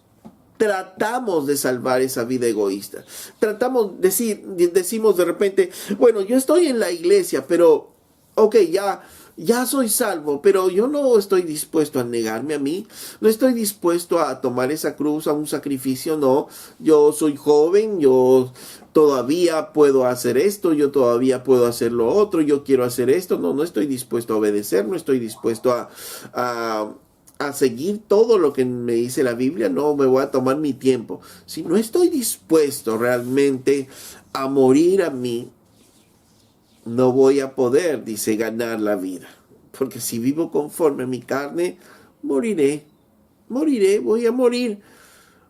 tratamos de salvar esa vida egoísta, decimos de repente, bueno, yo estoy en la iglesia, pero, ok, ya soy salvo, pero yo no estoy dispuesto a negarme a mí, no estoy dispuesto a tomar esa cruz, a un sacrificio, no, yo soy joven, yo todavía puedo hacer esto, yo todavía puedo hacer lo otro, yo quiero hacer esto, no estoy dispuesto a obedecer, no estoy dispuesto a seguir todo lo que me dice la Biblia, no me voy a tomar mi tiempo. Si no estoy dispuesto realmente a morir a mí, no voy a poder, dice, ganar la vida. Porque si vivo conforme a mi carne, moriré, voy a morir,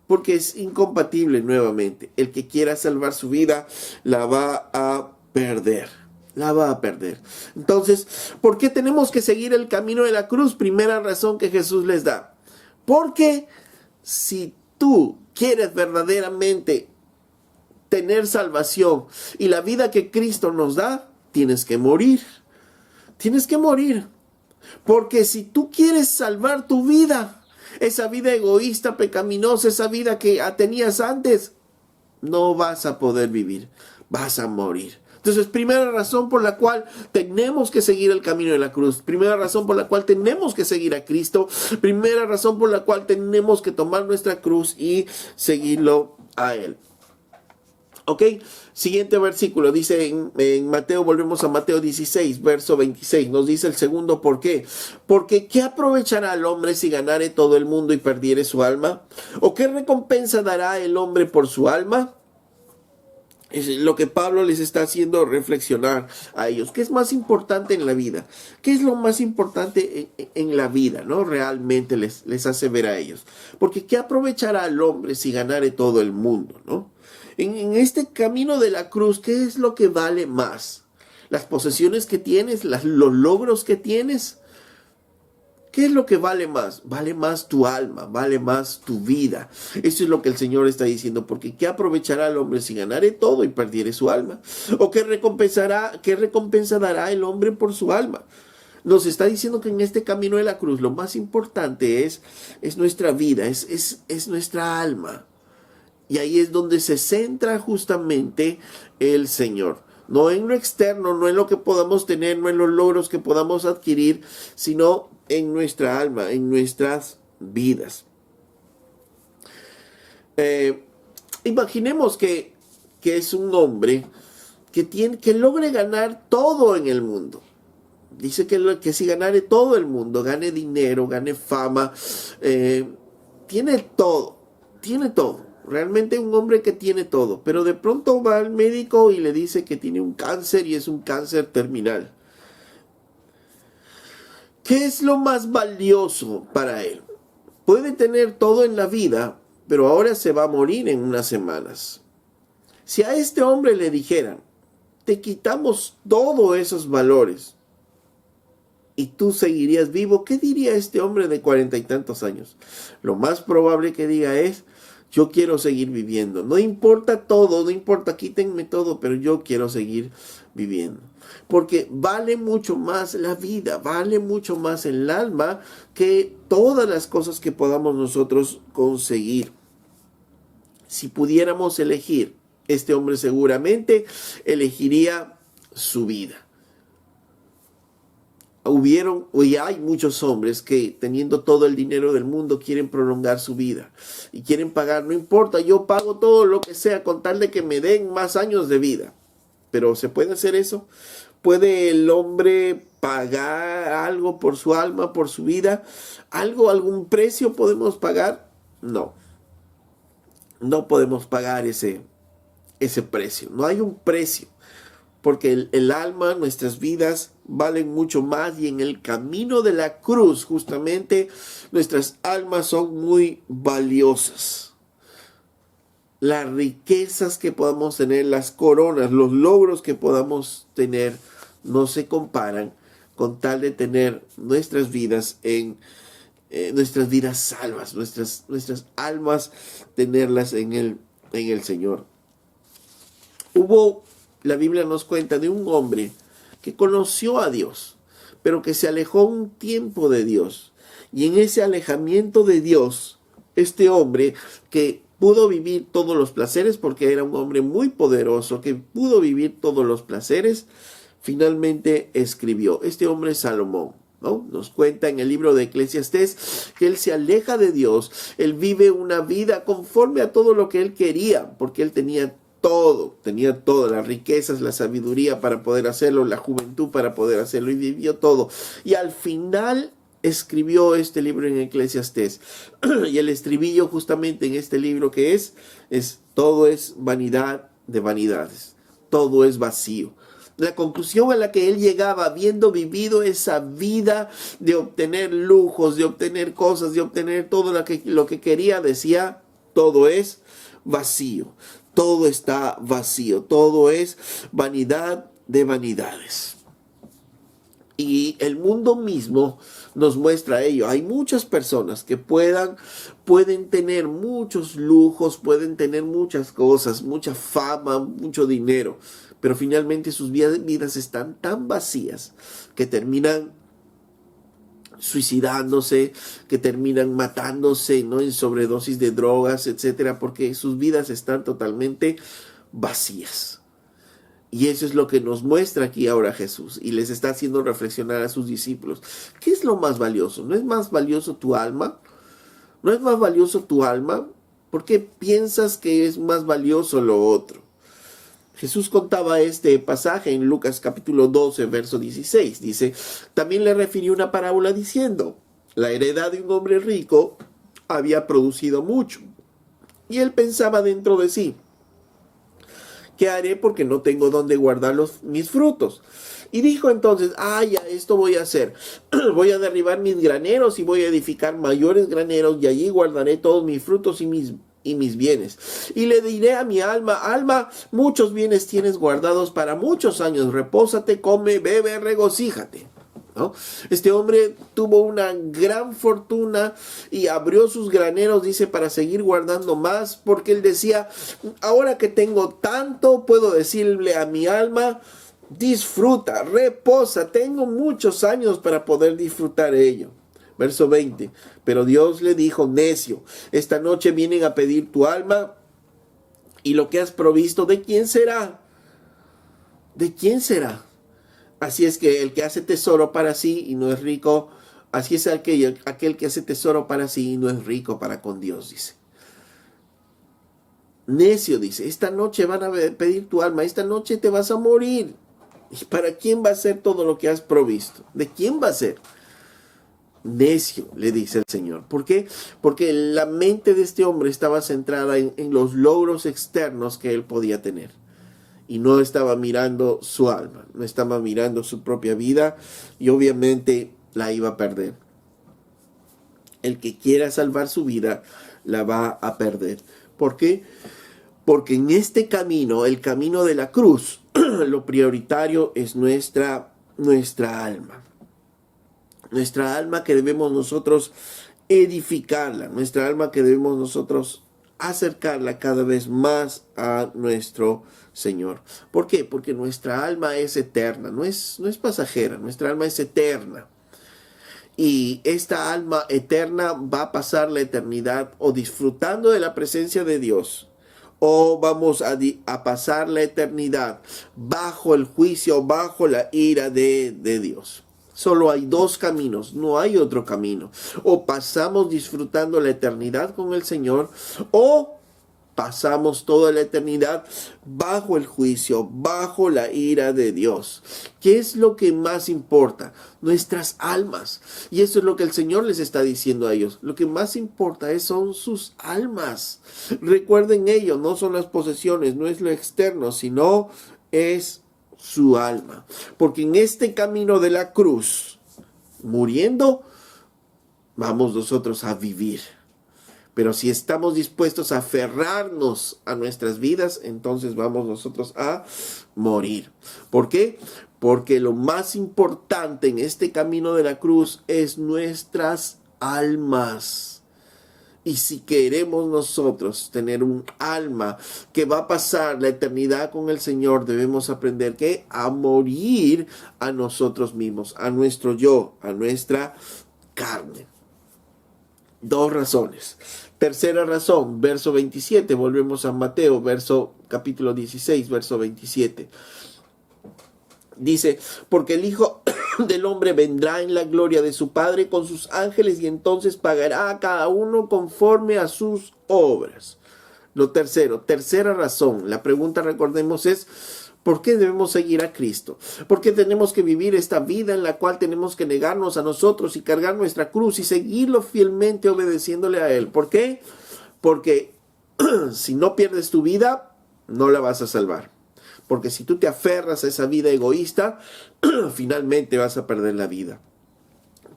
porque es incompatible nuevamente. El que quiera salvar su vida la va a perder. La va a perder. Entonces, ¿por qué tenemos que seguir el camino de la cruz? Primera razón que Jesús les da. Porque si tú quieres verdaderamente tener salvación y la vida que Cristo nos da, tienes que morir. Tienes que morir. Porque si tú quieres salvar tu vida, esa vida egoísta, pecaminosa, esa vida que tenías antes, no vas a poder vivir. Vas a morir. Entonces, primera razón por la cual tenemos que seguir el camino de la cruz. Primera razón por la cual tenemos que seguir a Cristo. Primera razón por la cual tenemos que tomar nuestra cruz y seguirlo a Él. Ok, siguiente versículo, dice en Mateo, volvemos a Mateo 16, verso 26, nos dice el segundo por qué. Porque ¿qué aprovechará el hombre si ganare todo el mundo y perdiere su alma? ¿O qué recompensa dará el hombre por su alma? Es lo que Pablo les está haciendo reflexionar a ellos. ¿Qué es más importante en la vida? ¿Qué es lo más importante en la vida? ¿No? Realmente les hace ver a ellos. Porque ¿qué aprovechará el hombre si ganare todo el mundo? ¿No? En este camino de la cruz, ¿qué es lo que vale más? ¿Las posesiones que tienes? ¿Los logros que tienes? ¿Qué es lo que vale más? Vale más tu alma, vale más tu vida. Eso es lo que el Señor está diciendo, porque ¿qué aprovechará el hombre si ganare todo y perdiere su alma? ¿O qué recompensa dará el hombre por su alma? Nos está diciendo que en este camino de la cruz lo más importante es nuestra vida, es nuestra alma. Y ahí es donde se centra justamente el Señor. No en lo externo, no en lo que podamos tener, no en los logros que podamos adquirir, sino en nuestra alma, en nuestras vidas. Imaginemos que es un hombre que logre ganar todo en el mundo. Dice que si ganare todo el mundo, gane dinero, gane fama, tiene todo. Realmente un hombre que tiene todo, pero de pronto va al médico y le dice que tiene un cáncer y es un cáncer terminal. ¿Qué es lo más valioso para él? Puede tener todo en la vida, pero ahora se va a morir en unas semanas. Si a este hombre le dijeran, te quitamos todos esos valores y tú seguirías vivo, ¿qué diría este hombre de 40 y tantos años? Lo más probable que diga es, yo quiero seguir viviendo. No importa todo, no importa, quítenme todo, pero yo quiero seguir viviendo. Porque vale mucho más la vida, vale mucho más el alma que todas las cosas que podamos nosotros conseguir. Si pudiéramos elegir, este hombre seguramente elegiría su vida. Hay muchos hombres que teniendo todo el dinero del mundo quieren prolongar su vida y quieren pagar, no importa, yo pago todo lo que sea con tal de que me den más años de vida. Pero ¿se puede hacer eso? ¿Puede el hombre pagar algo por su alma, por su vida? ¿Algún precio podemos pagar? No. No podemos pagar ese precio. No hay un precio. Porque el alma, nuestras vidas valen mucho más, y en el camino de la cruz justamente nuestras almas son muy valiosas. Las riquezas que podamos tener, las coronas, los logros que podamos tener no se comparan con tal de tener nuestras vidas nuestras vidas salvas, nuestras almas tenerlas en el Señor. La Biblia nos cuenta de un hombre que conoció a Dios, pero que se alejó un tiempo de Dios. Y en ese alejamiento de Dios, este hombre que pudo vivir todos los placeres, porque era un hombre muy poderoso, que pudo vivir todos los placeres, finalmente escribió. Este hombre es Salomón, ¿no? Nos cuenta en el libro de Eclesiastés que él se aleja de Dios, él vive una vida conforme a todo lo que él quería, porque él tenía todas las riquezas, la sabiduría para poder hacerlo, la juventud para poder hacerlo, y vivió todo. Y al final escribió este libro en Eclesiastés. Y el estribillo justamente en este libro que es todo es vanidad de vanidades. Todo es vacío. La conclusión a la que él llegaba, habiendo vivido esa vida de obtener lujos, de obtener cosas, de obtener todo lo que quería, decía, todo es vacío, todo está vacío, todo es vanidad de vanidades. Y el mundo mismo nos muestra ello. Hay muchas personas que pueden tener muchos lujos, pueden tener muchas cosas, mucha fama, mucho dinero, pero finalmente sus vidas están tan vacías que terminan suicidándose, que terminan matándose, ¿no?, en sobredosis de drogas, etcétera, porque sus vidas están totalmente vacías. Y eso es lo que nos muestra aquí ahora Jesús, y les está haciendo reflexionar a sus discípulos. ¿Qué es lo más valioso? ¿No es más valioso tu alma? ¿No es más valioso tu alma? ¿Por qué piensas que es más valioso lo otro? Jesús contaba este pasaje en Lucas capítulo 12, verso 16. Dice, también le refirió una parábola diciendo, la heredad de un hombre rico había producido mucho. Y él pensaba dentro de sí, ¿qué haré porque no tengo dónde guardar mis frutos? Y dijo entonces, ya, esto voy a hacer. Voy a derribar mis graneros y voy a edificar mayores graneros y allí guardaré todos mis frutos y mis bienes. Y le diré a mi alma, alma, muchos bienes tienes guardados para muchos años. Repósate, come, bebe, regocíjate. ¿No? Este hombre tuvo una gran fortuna y abrió sus graneros, dice, para seguir guardando más, porque él decía, ahora que tengo tanto, puedo decirle a mi alma, disfruta, reposa, tengo muchos años para poder disfrutar ello. Verso 20, pero Dios le dijo, necio, esta noche vienen a pedir tu alma y lo que has provisto, ¿de quién será? ¿De quién será? Así es que el que hace tesoro para sí y no es rico, así es aquel que hace tesoro para sí y no es rico para con Dios, dice. Necio, dice, esta noche van a pedir tu alma, esta noche te vas a morir. ¿Y para quién va a ser todo lo que has provisto? ¿De quién va a ser? Necio, le dice el Señor. ¿Por qué? Porque la mente de este hombre estaba centrada en los logros externos que él podía tener. Y no estaba mirando su alma, no estaba mirando su propia vida y obviamente la iba a perder. El que quiera salvar su vida la va a perder. ¿Por qué? Porque en este camino, el camino de la cruz, lo prioritario es nuestra alma. Nuestra alma que debemos nosotros edificarla, nuestra alma que debemos nosotros acercarla cada vez más a nuestro Señor. ¿Por qué? Porque nuestra alma es eterna, no es pasajera, nuestra alma es eterna. Y esta alma eterna va a pasar la eternidad o disfrutando de la presencia de Dios, o vamos a pasar la eternidad bajo el juicio, bajo la ira de Dios. Solo hay dos caminos, no hay otro camino. O pasamos disfrutando la eternidad con el Señor, o pasamos toda la eternidad bajo el juicio, bajo la ira de Dios. ¿Qué es lo que más importa? Nuestras almas. Y eso es lo que el Señor les está diciendo a ellos. Lo que más importa son sus almas. Recuerden ello, no son las posesiones, no es lo externo, sino es su alma. Porque en este camino de la cruz, muriendo, vamos nosotros a vivir. Pero si estamos dispuestos a aferrarnos a nuestras vidas, entonces vamos nosotros a morir. ¿Por qué? Porque lo más importante en este camino de la cruz es nuestras almas. Y si queremos nosotros tener un alma que va a pasar la eternidad con el Señor, debemos aprender que a morir a nosotros mismos, a nuestro yo, a nuestra carne. Dos razones. Tercera razón, verso 27, volvemos a Mateo, capítulo 16, verso 27. Dice, porque el Hijo del Hombre vendrá en la gloria de su Padre con sus ángeles y entonces pagará a cada uno conforme a sus obras. Tercera razón, la pregunta, recordemos, es ¿por qué debemos seguir a Cristo? ¿Por qué tenemos que vivir esta vida en la cual tenemos que negarnos a nosotros y cargar nuestra cruz y seguirlo fielmente obedeciéndole a Él? ¿Por qué? Porque si no pierdes tu vida, no la vas a salvar. Porque si tú te aferras a esa vida egoísta, finalmente vas a perder la vida.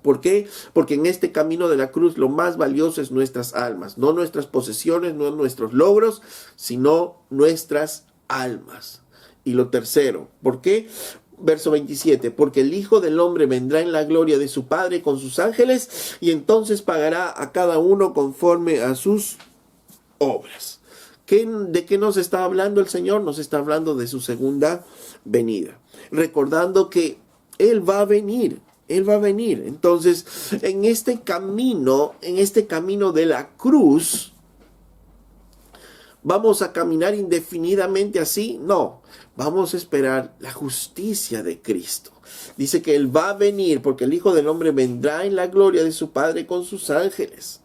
¿Por qué? Porque en este camino de la cruz lo más valioso es nuestras almas, no nuestras posesiones, no nuestros logros, sino nuestras almas. Y lo tercero, ¿por qué? Verso 27, porque el Hijo del Hombre vendrá en la gloria de su Padre con sus ángeles y entonces pagará a cada uno conforme a sus obras. ¿De qué nos está hablando el Señor? Nos está hablando de su segunda venida. Recordando que Él va a venir. Él va a venir. Entonces, en este camino de la cruz, ¿vamos a caminar indefinidamente así? No. Vamos a esperar la justicia de Cristo. Dice que Él va a venir porque el Hijo del Hombre vendrá en la gloria de su Padre con sus ángeles.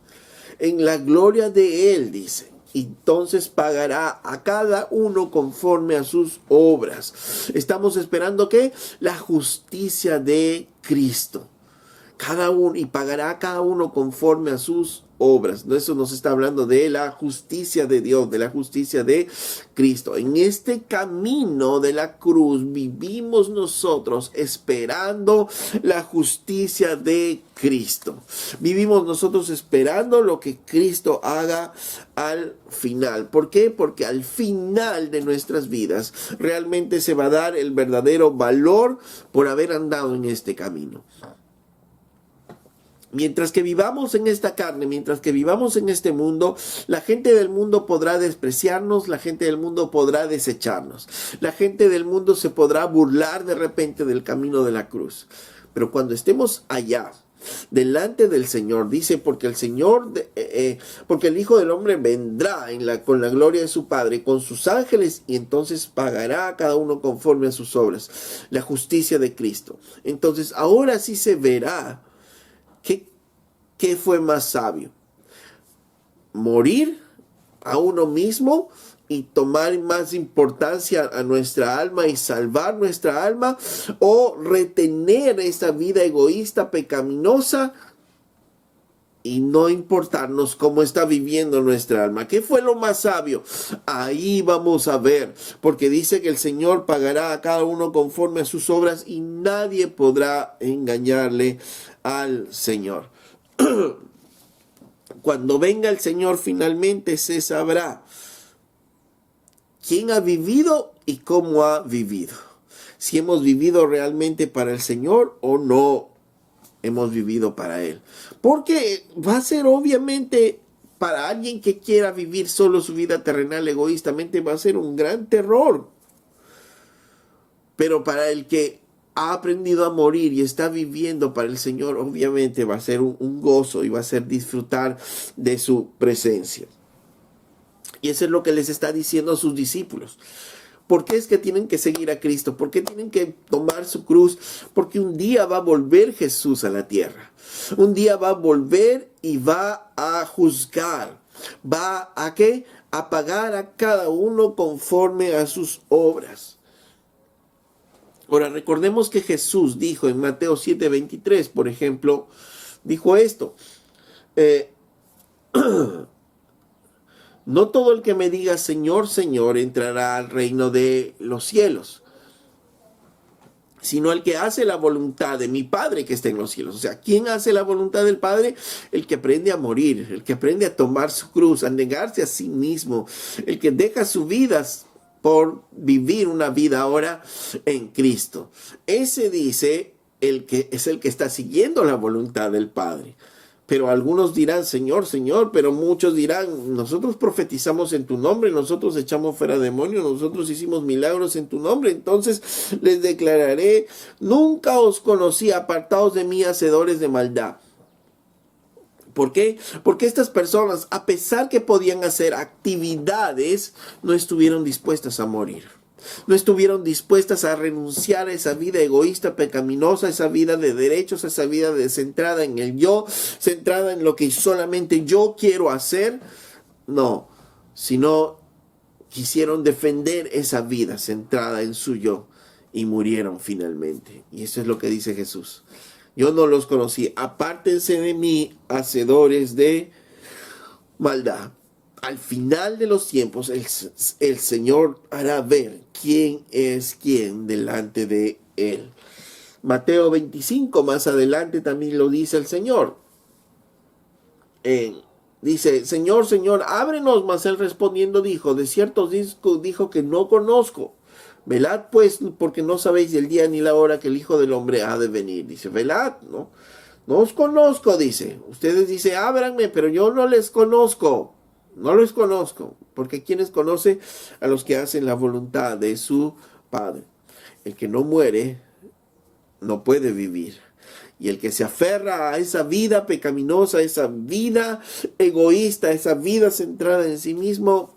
En la gloria de Él, dice. Entonces pagará a cada uno conforme a sus obras. Estamos esperando ¿qué? La justicia de Cristo. Cada uno, y pagará a cada uno conforme a sus obras. Eso nos está hablando de la justicia de Dios, de la justicia de Cristo. En este camino de la cruz vivimos nosotros esperando la justicia de Cristo. Vivimos nosotros esperando lo que Cristo haga al final. ¿Por qué? Porque al final de nuestras vidas realmente se va a dar el verdadero valor por haber andado en este camino. Mientras que vivamos en esta carne, mientras que vivamos en este mundo, la gente del mundo podrá despreciarnos, la gente del mundo podrá desecharnos. La gente del mundo se podrá burlar de repente del camino de la cruz. Pero cuando estemos allá, delante del Señor, dice, porque el Señor, porque el Hijo del Hombre vendrá con la gloria de su Padre, con sus ángeles, y entonces pagará a cada uno conforme a sus obras, la justicia de Cristo. Entonces ahora sí se verá ¿qué fue más sabio? ¿Morir a uno mismo y tomar más importancia a nuestra alma y salvar nuestra alma? ¿O retener esa vida egoísta, pecaminosa y no importarnos cómo está viviendo nuestra alma? ¿Qué fue lo más sabio? Ahí vamos a ver, porque dice que el Señor pagará a cada uno conforme a sus obras y nadie podrá engañarle al Señor. Cuando venga el Señor finalmente se sabrá quién ha vivido y cómo ha vivido. Si hemos vivido realmente para el Señor o no hemos vivido para Él. Porque va a ser obviamente para alguien que quiera vivir solo su vida terrenal egoístamente, va a ser un gran terror. Pero para el que ha aprendido a morir y está viviendo para el Señor, obviamente va a ser un gozo y va a ser disfrutar de su presencia. Y eso es lo que les está diciendo a sus discípulos. ¿Por qué es que tienen que seguir a Cristo? ¿Por qué tienen que tomar su cruz? Porque un día va a volver Jesús a la tierra. Un día va a volver y va a juzgar. ¿Va a qué? A pagar a cada uno conforme a sus obras. Ahora, recordemos que Jesús dijo en Mateo 7:23, por ejemplo, dijo esto. No todo el que me diga Señor, Señor entrará al reino de los cielos, sino el que hace la voluntad de mi Padre que está en los cielos. O sea, ¿quién hace la voluntad del Padre? El que aprende a morir, el que aprende a tomar su cruz, a negarse a sí mismo, el que deja su vida por vivir una vida ahora en Cristo. Ese dice el que es el que está siguiendo la voluntad del Padre. Pero algunos dirán, Señor, Señor, pero muchos dirán, nosotros profetizamos en tu nombre, nosotros echamos fuera demonios, nosotros hicimos milagros en tu nombre. Entonces les declararé, nunca os conocí, apartados de mí, hacedores de maldad. ¿Por qué? Porque estas personas, a pesar que podían hacer actividades, no estuvieron dispuestas a morir. No estuvieron dispuestas a renunciar a esa vida egoísta, pecaminosa, esa vida de derechos, esa vida centrada en el yo, centrada en lo que solamente yo quiero hacer. No, sino quisieron defender esa vida centrada en su yo y murieron finalmente. Y eso es lo que dice Jesús. Yo no los conocí. Apártense de mí, hacedores de maldad. al final de los tiempos, el Señor hará ver quién es quién delante de Él. Mateo 25, más adelante también lo dice el Señor. Dice, Señor, Señor, ábrenos. Mas Él respondiendo dijo, de cierto dijo que no conozco. Velad pues, porque no sabéis el día ni la hora que el Hijo del Hombre ha de venir. Dice, velad, ¿no? No os conozco, dice. Ustedes dicen, ábranme, pero yo no les conozco. No los conozco, porque ¿quiénes conoce? A los que hacen la voluntad de su Padre. El que no muere no puede vivir. Y el que se aferra a esa vida pecaminosa, esa vida egoísta, esa vida centrada en sí mismo,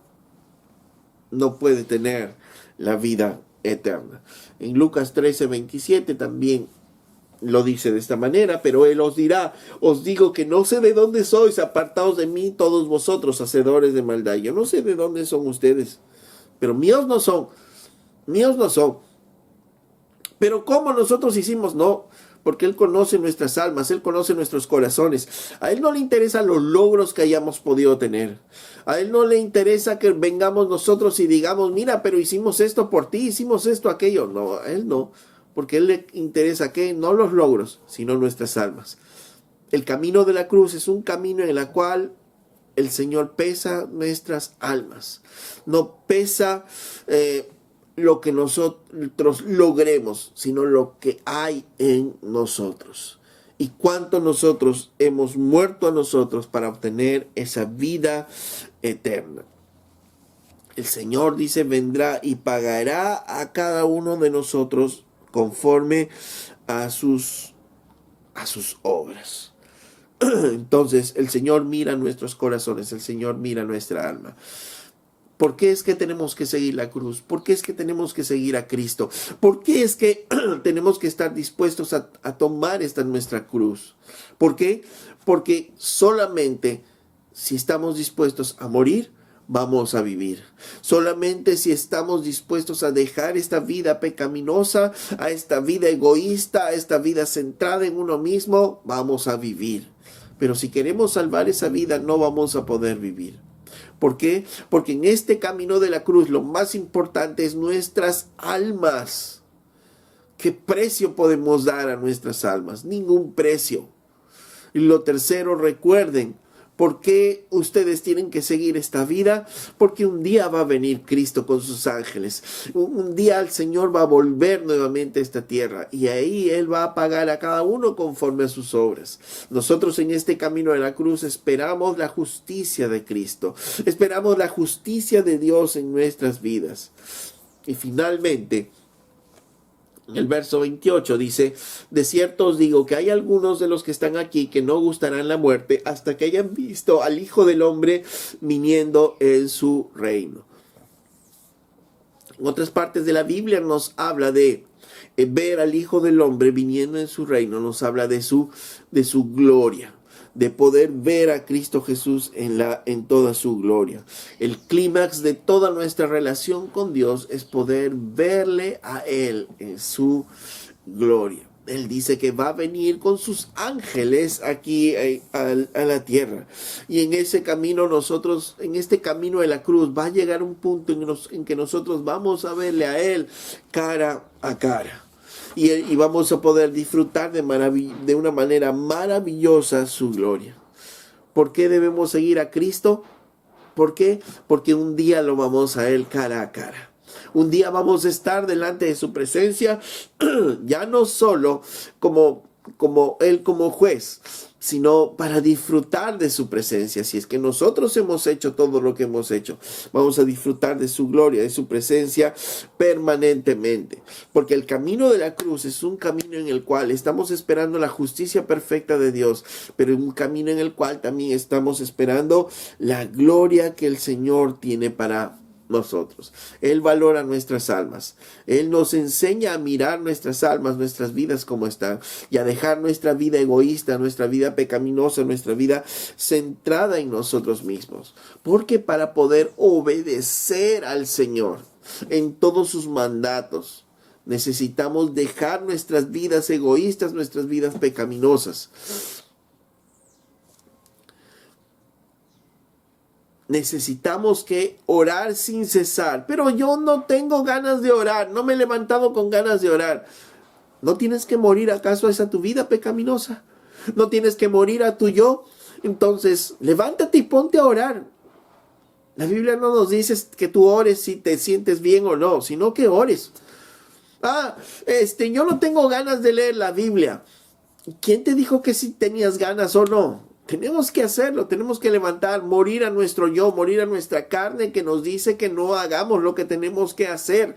no puede tener la vida eterna. En Lucas 13:27 también lo dice de esta manera, pero Él os dirá, os digo que no sé de dónde sois, apartaos de mí todos vosotros, hacedores de maldad. Yo no sé de dónde son ustedes, pero míos no son, míos no son. Pero ¿cómo nosotros hicimos? No, porque Él conoce nuestras almas, Él conoce nuestros corazones. A Él no le interesan los logros que hayamos podido tener. A Él no le interesa que vengamos nosotros y digamos, mira, pero hicimos esto por ti, hicimos esto, aquello. No, a Él no. Porque a Él le interesa que no los logros, sino nuestras almas. El camino de la cruz es un camino en el cual el Señor pesa nuestras almas. No pesa lo que nosotros logremos, sino lo que hay en nosotros. Y cuánto nosotros hemos muerto a nosotros para obtener esa vida eterna. El Señor dice, vendrá y pagará a cada uno de nosotros conforme a sus obras. Entonces el Señor mira nuestros corazones, el Señor mira nuestra alma. ¿Por qué es que tenemos que seguir la cruz? ¿Por qué es que tenemos que seguir a Cristo? ¿Por qué es que tenemos que estar dispuestos a tomar esta nuestra cruz? ¿Por qué? Porque solamente si estamos dispuestos a morir, vamos a vivir. Solamente si estamos dispuestos a dejar esta vida pecaminosa, a esta vida egoísta, a esta vida centrada en uno mismo, vamos a vivir. Pero si queremos salvar esa vida, no vamos a poder vivir. ¿Por qué? Porque en este camino de la cruz lo más importante es nuestras almas. ¿Qué precio podemos dar a nuestras almas? Ningún precio. Y lo tercero, recuerden, ¿por qué ustedes tienen que seguir esta vida? Porque un día va a venir Cristo con sus ángeles. Un día el Señor va a volver nuevamente a esta tierra y ahí Él va a pagar a cada uno conforme a sus obras. Nosotros en este camino de la cruz esperamos la justicia de Cristo. Esperamos la justicia de Dios en nuestras vidas. Y finalmente, el verso 28 dice, de cierto os digo que hay algunos de los que están aquí que no gustarán la muerte hasta que hayan visto al Hijo del Hombre viniendo en su reino. En otras partes de la Biblia nos habla de ver al Hijo del Hombre viniendo en su reino, nos habla de su gloria, de poder ver a Cristo Jesús en toda su gloria. El clímax de toda nuestra relación con Dios es poder verle a Él en su gloria. Él dice que va a venir con sus ángeles aquí a la tierra. Y en ese camino nosotros, en este camino de la cruz, va a llegar un punto en que nosotros vamos a verle a Él cara a cara. Y vamos a poder disfrutar de una manera maravillosa su gloria. ¿Por qué debemos seguir a Cristo? ¿Por qué? Porque un día lo vamos a Él cara a cara. Un día vamos a estar delante de su presencia, ya no solo como Él como juez, sino para disfrutar de su presencia. Si es que nosotros hemos hecho todo lo que hemos hecho, vamos a disfrutar de su gloria, de su presencia permanentemente. Porque el camino de la cruz es un camino en el cual estamos esperando la justicia perfecta de Dios, pero un camino en el cual también estamos esperando la gloria que el Señor tiene para nosotros. Él valora nuestras almas. Él nos enseña a mirar nuestras almas, nuestras vidas como están, y a dejar nuestra vida egoísta, nuestra vida pecaminosa, nuestra vida centrada en nosotros mismos. Porque para poder obedecer al Señor en todos sus mandatos, necesitamos dejar nuestras vidas egoístas, nuestras vidas pecaminosas. necesitamos que orar sin cesar. Pero yo no tengo ganas de orar, no me he levantado con ganas de orar. ¿No tienes que morir acaso a esa tu vida pecaminosa? ¿No tienes que morir a tu yo? Entonces, levántate y ponte a orar. La Biblia no nos dice que tú ores si te sientes bien o no, sino que ores. Yo no tengo ganas de leer la Biblia. ¿Quién te dijo que si tenías ganas o no? Tenemos que hacerlo, tenemos que levantar, morir a nuestro yo, morir a nuestra carne que nos dice que no hagamos lo que tenemos que hacer.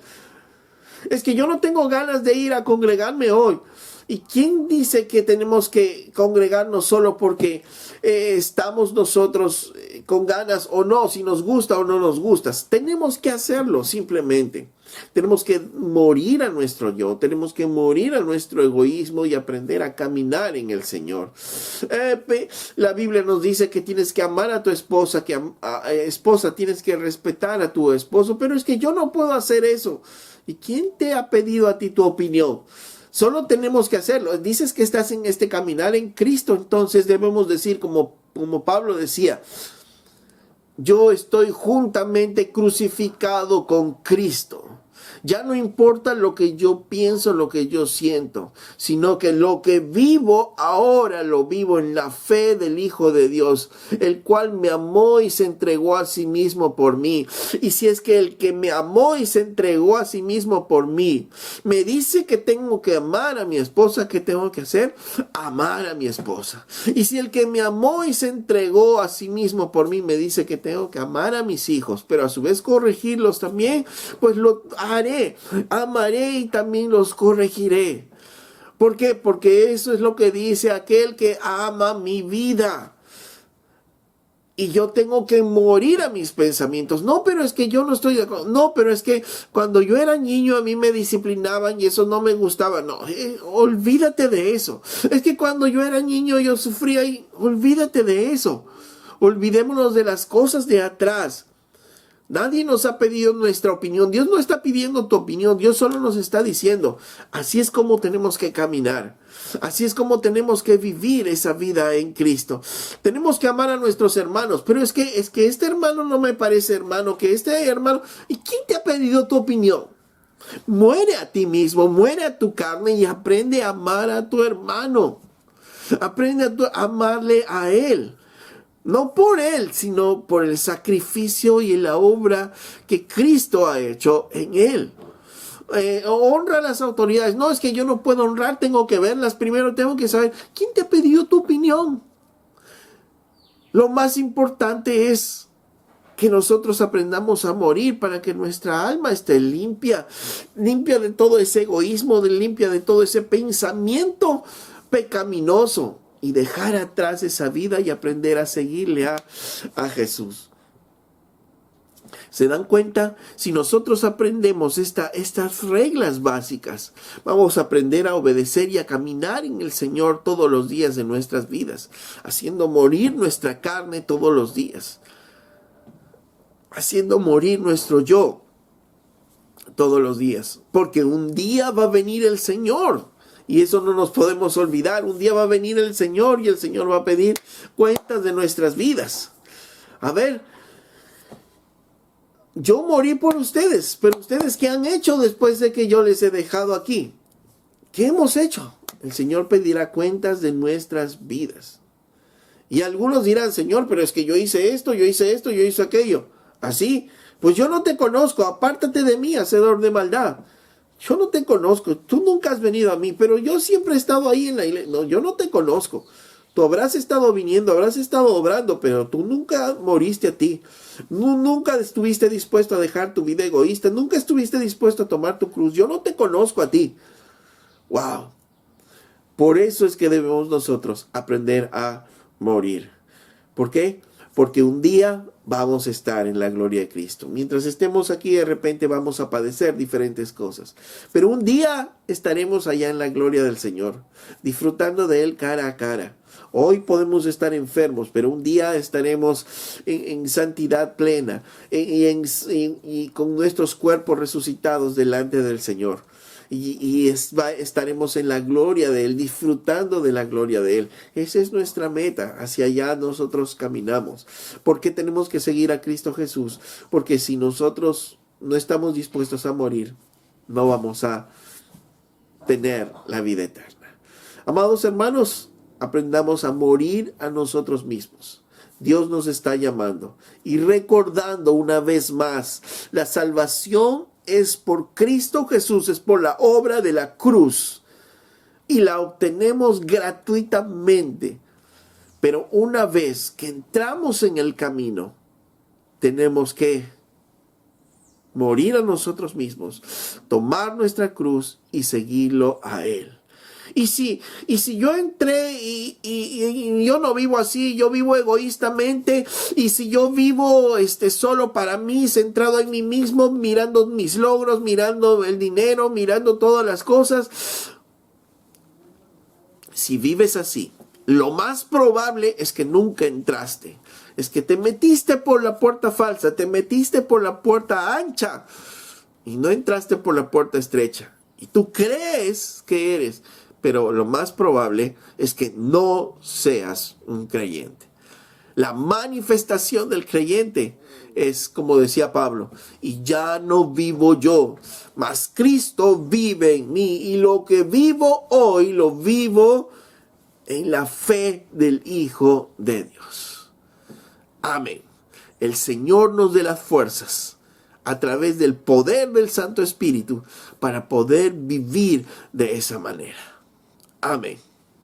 Es que yo no tengo ganas de ir a congregarme hoy. ¿Y quién dice que tenemos que congregarnos solo porque estamos nosotros con ganas o no, si nos gusta o no nos gusta? Tenemos que hacerlo simplemente. Tenemos que morir a nuestro yo, tenemos que morir a nuestro egoísmo y aprender a caminar en el Señor. La Biblia nos dice que tienes que amar a tu esposa, esposa tienes que respetar a tu esposo, pero es que yo no puedo hacer eso. ¿Y quién te ha pedido a ti tu opinión? Solo tenemos que hacerlo. Dices que estás en este caminar en Cristo, entonces debemos decir como Pablo decía, yo estoy juntamente crucificado con Cristo. Ya no importa lo que yo pienso, lo que yo siento, sino que lo que vivo ahora lo vivo en la fe del Hijo de Dios, el cual me amó y se entregó a sí mismo por mí. Y si es que el que me amó y se entregó a sí mismo por mí, me dice que tengo que amar a mi esposa, ¿qué tengo que hacer? Amar a mi esposa. Y si el que me amó y se entregó a sí mismo por mí me dice que tengo que amar a mis hijos, pero a su vez corregirlos también, pues lo haré. Amaré y también los corregiré. ¿Por qué? Porque eso es lo que dice aquel que ama mi vida. Y yo tengo que morir a mis pensamientos. No, pero es que yo no estoy de acuerdo. No, pero es que cuando yo era niño a mí me disciplinaban y eso no me gustaba. No, olvídate de eso. Es que cuando yo era niño yo sufría y olvídate de eso. Olvidémonos de las cosas de atrás. Nadie nos ha pedido nuestra opinión. Dios no está pidiendo tu opinión. Dios solo nos está diciendo, así es como tenemos que caminar. Así es como tenemos que vivir esa vida en Cristo. Tenemos que amar a nuestros hermanos. Pero es que este hermano no me parece hermano, que este hermano... ¿Y quién te ha pedido tu opinión? Muere a ti mismo, muere a tu carne y aprende a amar a tu hermano. Aprende a amarle a él. No por él, sino por el sacrificio y la obra que Cristo ha hecho en él. Honra a las autoridades. No, es que yo no puedo honrar, tengo que verlas primero, tengo que saber. ¿Quién te ha pedido tu opinión? Lo más importante es que nosotros aprendamos a morir para que nuestra alma esté limpia de todo ese egoísmo, limpia de todo ese pensamiento pecaminoso. Y dejar atrás esa vida y aprender a seguirle a Jesús. ¿Se dan cuenta? Si nosotros aprendemos estas reglas básicas, vamos a aprender a obedecer y a caminar en el Señor todos los días de nuestras vidas, haciendo morir nuestra carne todos los días, haciendo morir nuestro yo todos los días, porque un día va a venir el Señor. Y eso no nos podemos olvidar. Un día va a venir el Señor y el Señor va a pedir cuentas de nuestras vidas. A ver, yo morí por ustedes, pero ustedes ¿qué han hecho después de que yo les he dejado aquí? ¿Qué hemos hecho? El Señor pedirá cuentas de nuestras vidas. Y algunos dirán, Señor, pero es que yo hice esto, yo hice aquello. Así, pues yo no te conozco, apártate de mí, hacedor de maldad. Yo no te conozco, tú nunca has venido a mí, pero yo siempre he estado ahí en la iglesia. No, yo no te conozco. Tú habrás estado viniendo, habrás estado obrando, pero tú nunca moriste a ti. Nunca estuviste dispuesto a dejar tu vida egoísta, nunca estuviste dispuesto a tomar tu cruz. Yo no te conozco a ti. ¡Wow! Por eso es que debemos nosotros aprender a morir. ¿Por qué? Porque un día vamos a estar en la gloria de Cristo. Mientras estemos aquí, de repente vamos a padecer diferentes cosas. Pero un día estaremos allá en la gloria del Señor, disfrutando de Él cara a cara. Hoy podemos estar enfermos, pero un día estaremos en santidad plena y con nuestros cuerpos resucitados delante del Señor. estaremos en la gloria de Él, disfrutando de la gloria de Él. Esa es nuestra meta, hacia allá nosotros caminamos. ¿Por qué tenemos que seguir a Cristo Jesús? Porque si nosotros no estamos dispuestos a morir, no vamos a tener la vida eterna. Amados hermanos, aprendamos a morir a nosotros mismos. Dios nos está llamando y recordando una vez más, la salvación es por Cristo Jesús, es por la obra de la cruz y la obtenemos gratuitamente. Pero una vez que entramos en el camino, tenemos que morir a nosotros mismos, tomar nuestra cruz y seguirlo a Él. Y si yo entré y yo no vivo así, yo vivo egoístamente, y si yo vivo solo para mí, centrado en mí mismo, mirando mis logros, mirando el dinero, mirando todas las cosas, si vives así, lo más probable es que nunca entraste. Es que te metiste por la puerta falsa, te metiste por la puerta ancha y no entraste por la puerta estrecha. Y tú crees que eres, pero lo más probable es que no seas un creyente. La manifestación del creyente es, como decía Pablo, y ya no vivo yo, mas Cristo vive en mí, y lo que vivo hoy lo vivo en la fe del Hijo de Dios. Amén. El Señor nos dé las fuerzas a través del poder del Santo Espíritu para poder vivir de esa manera. Amén.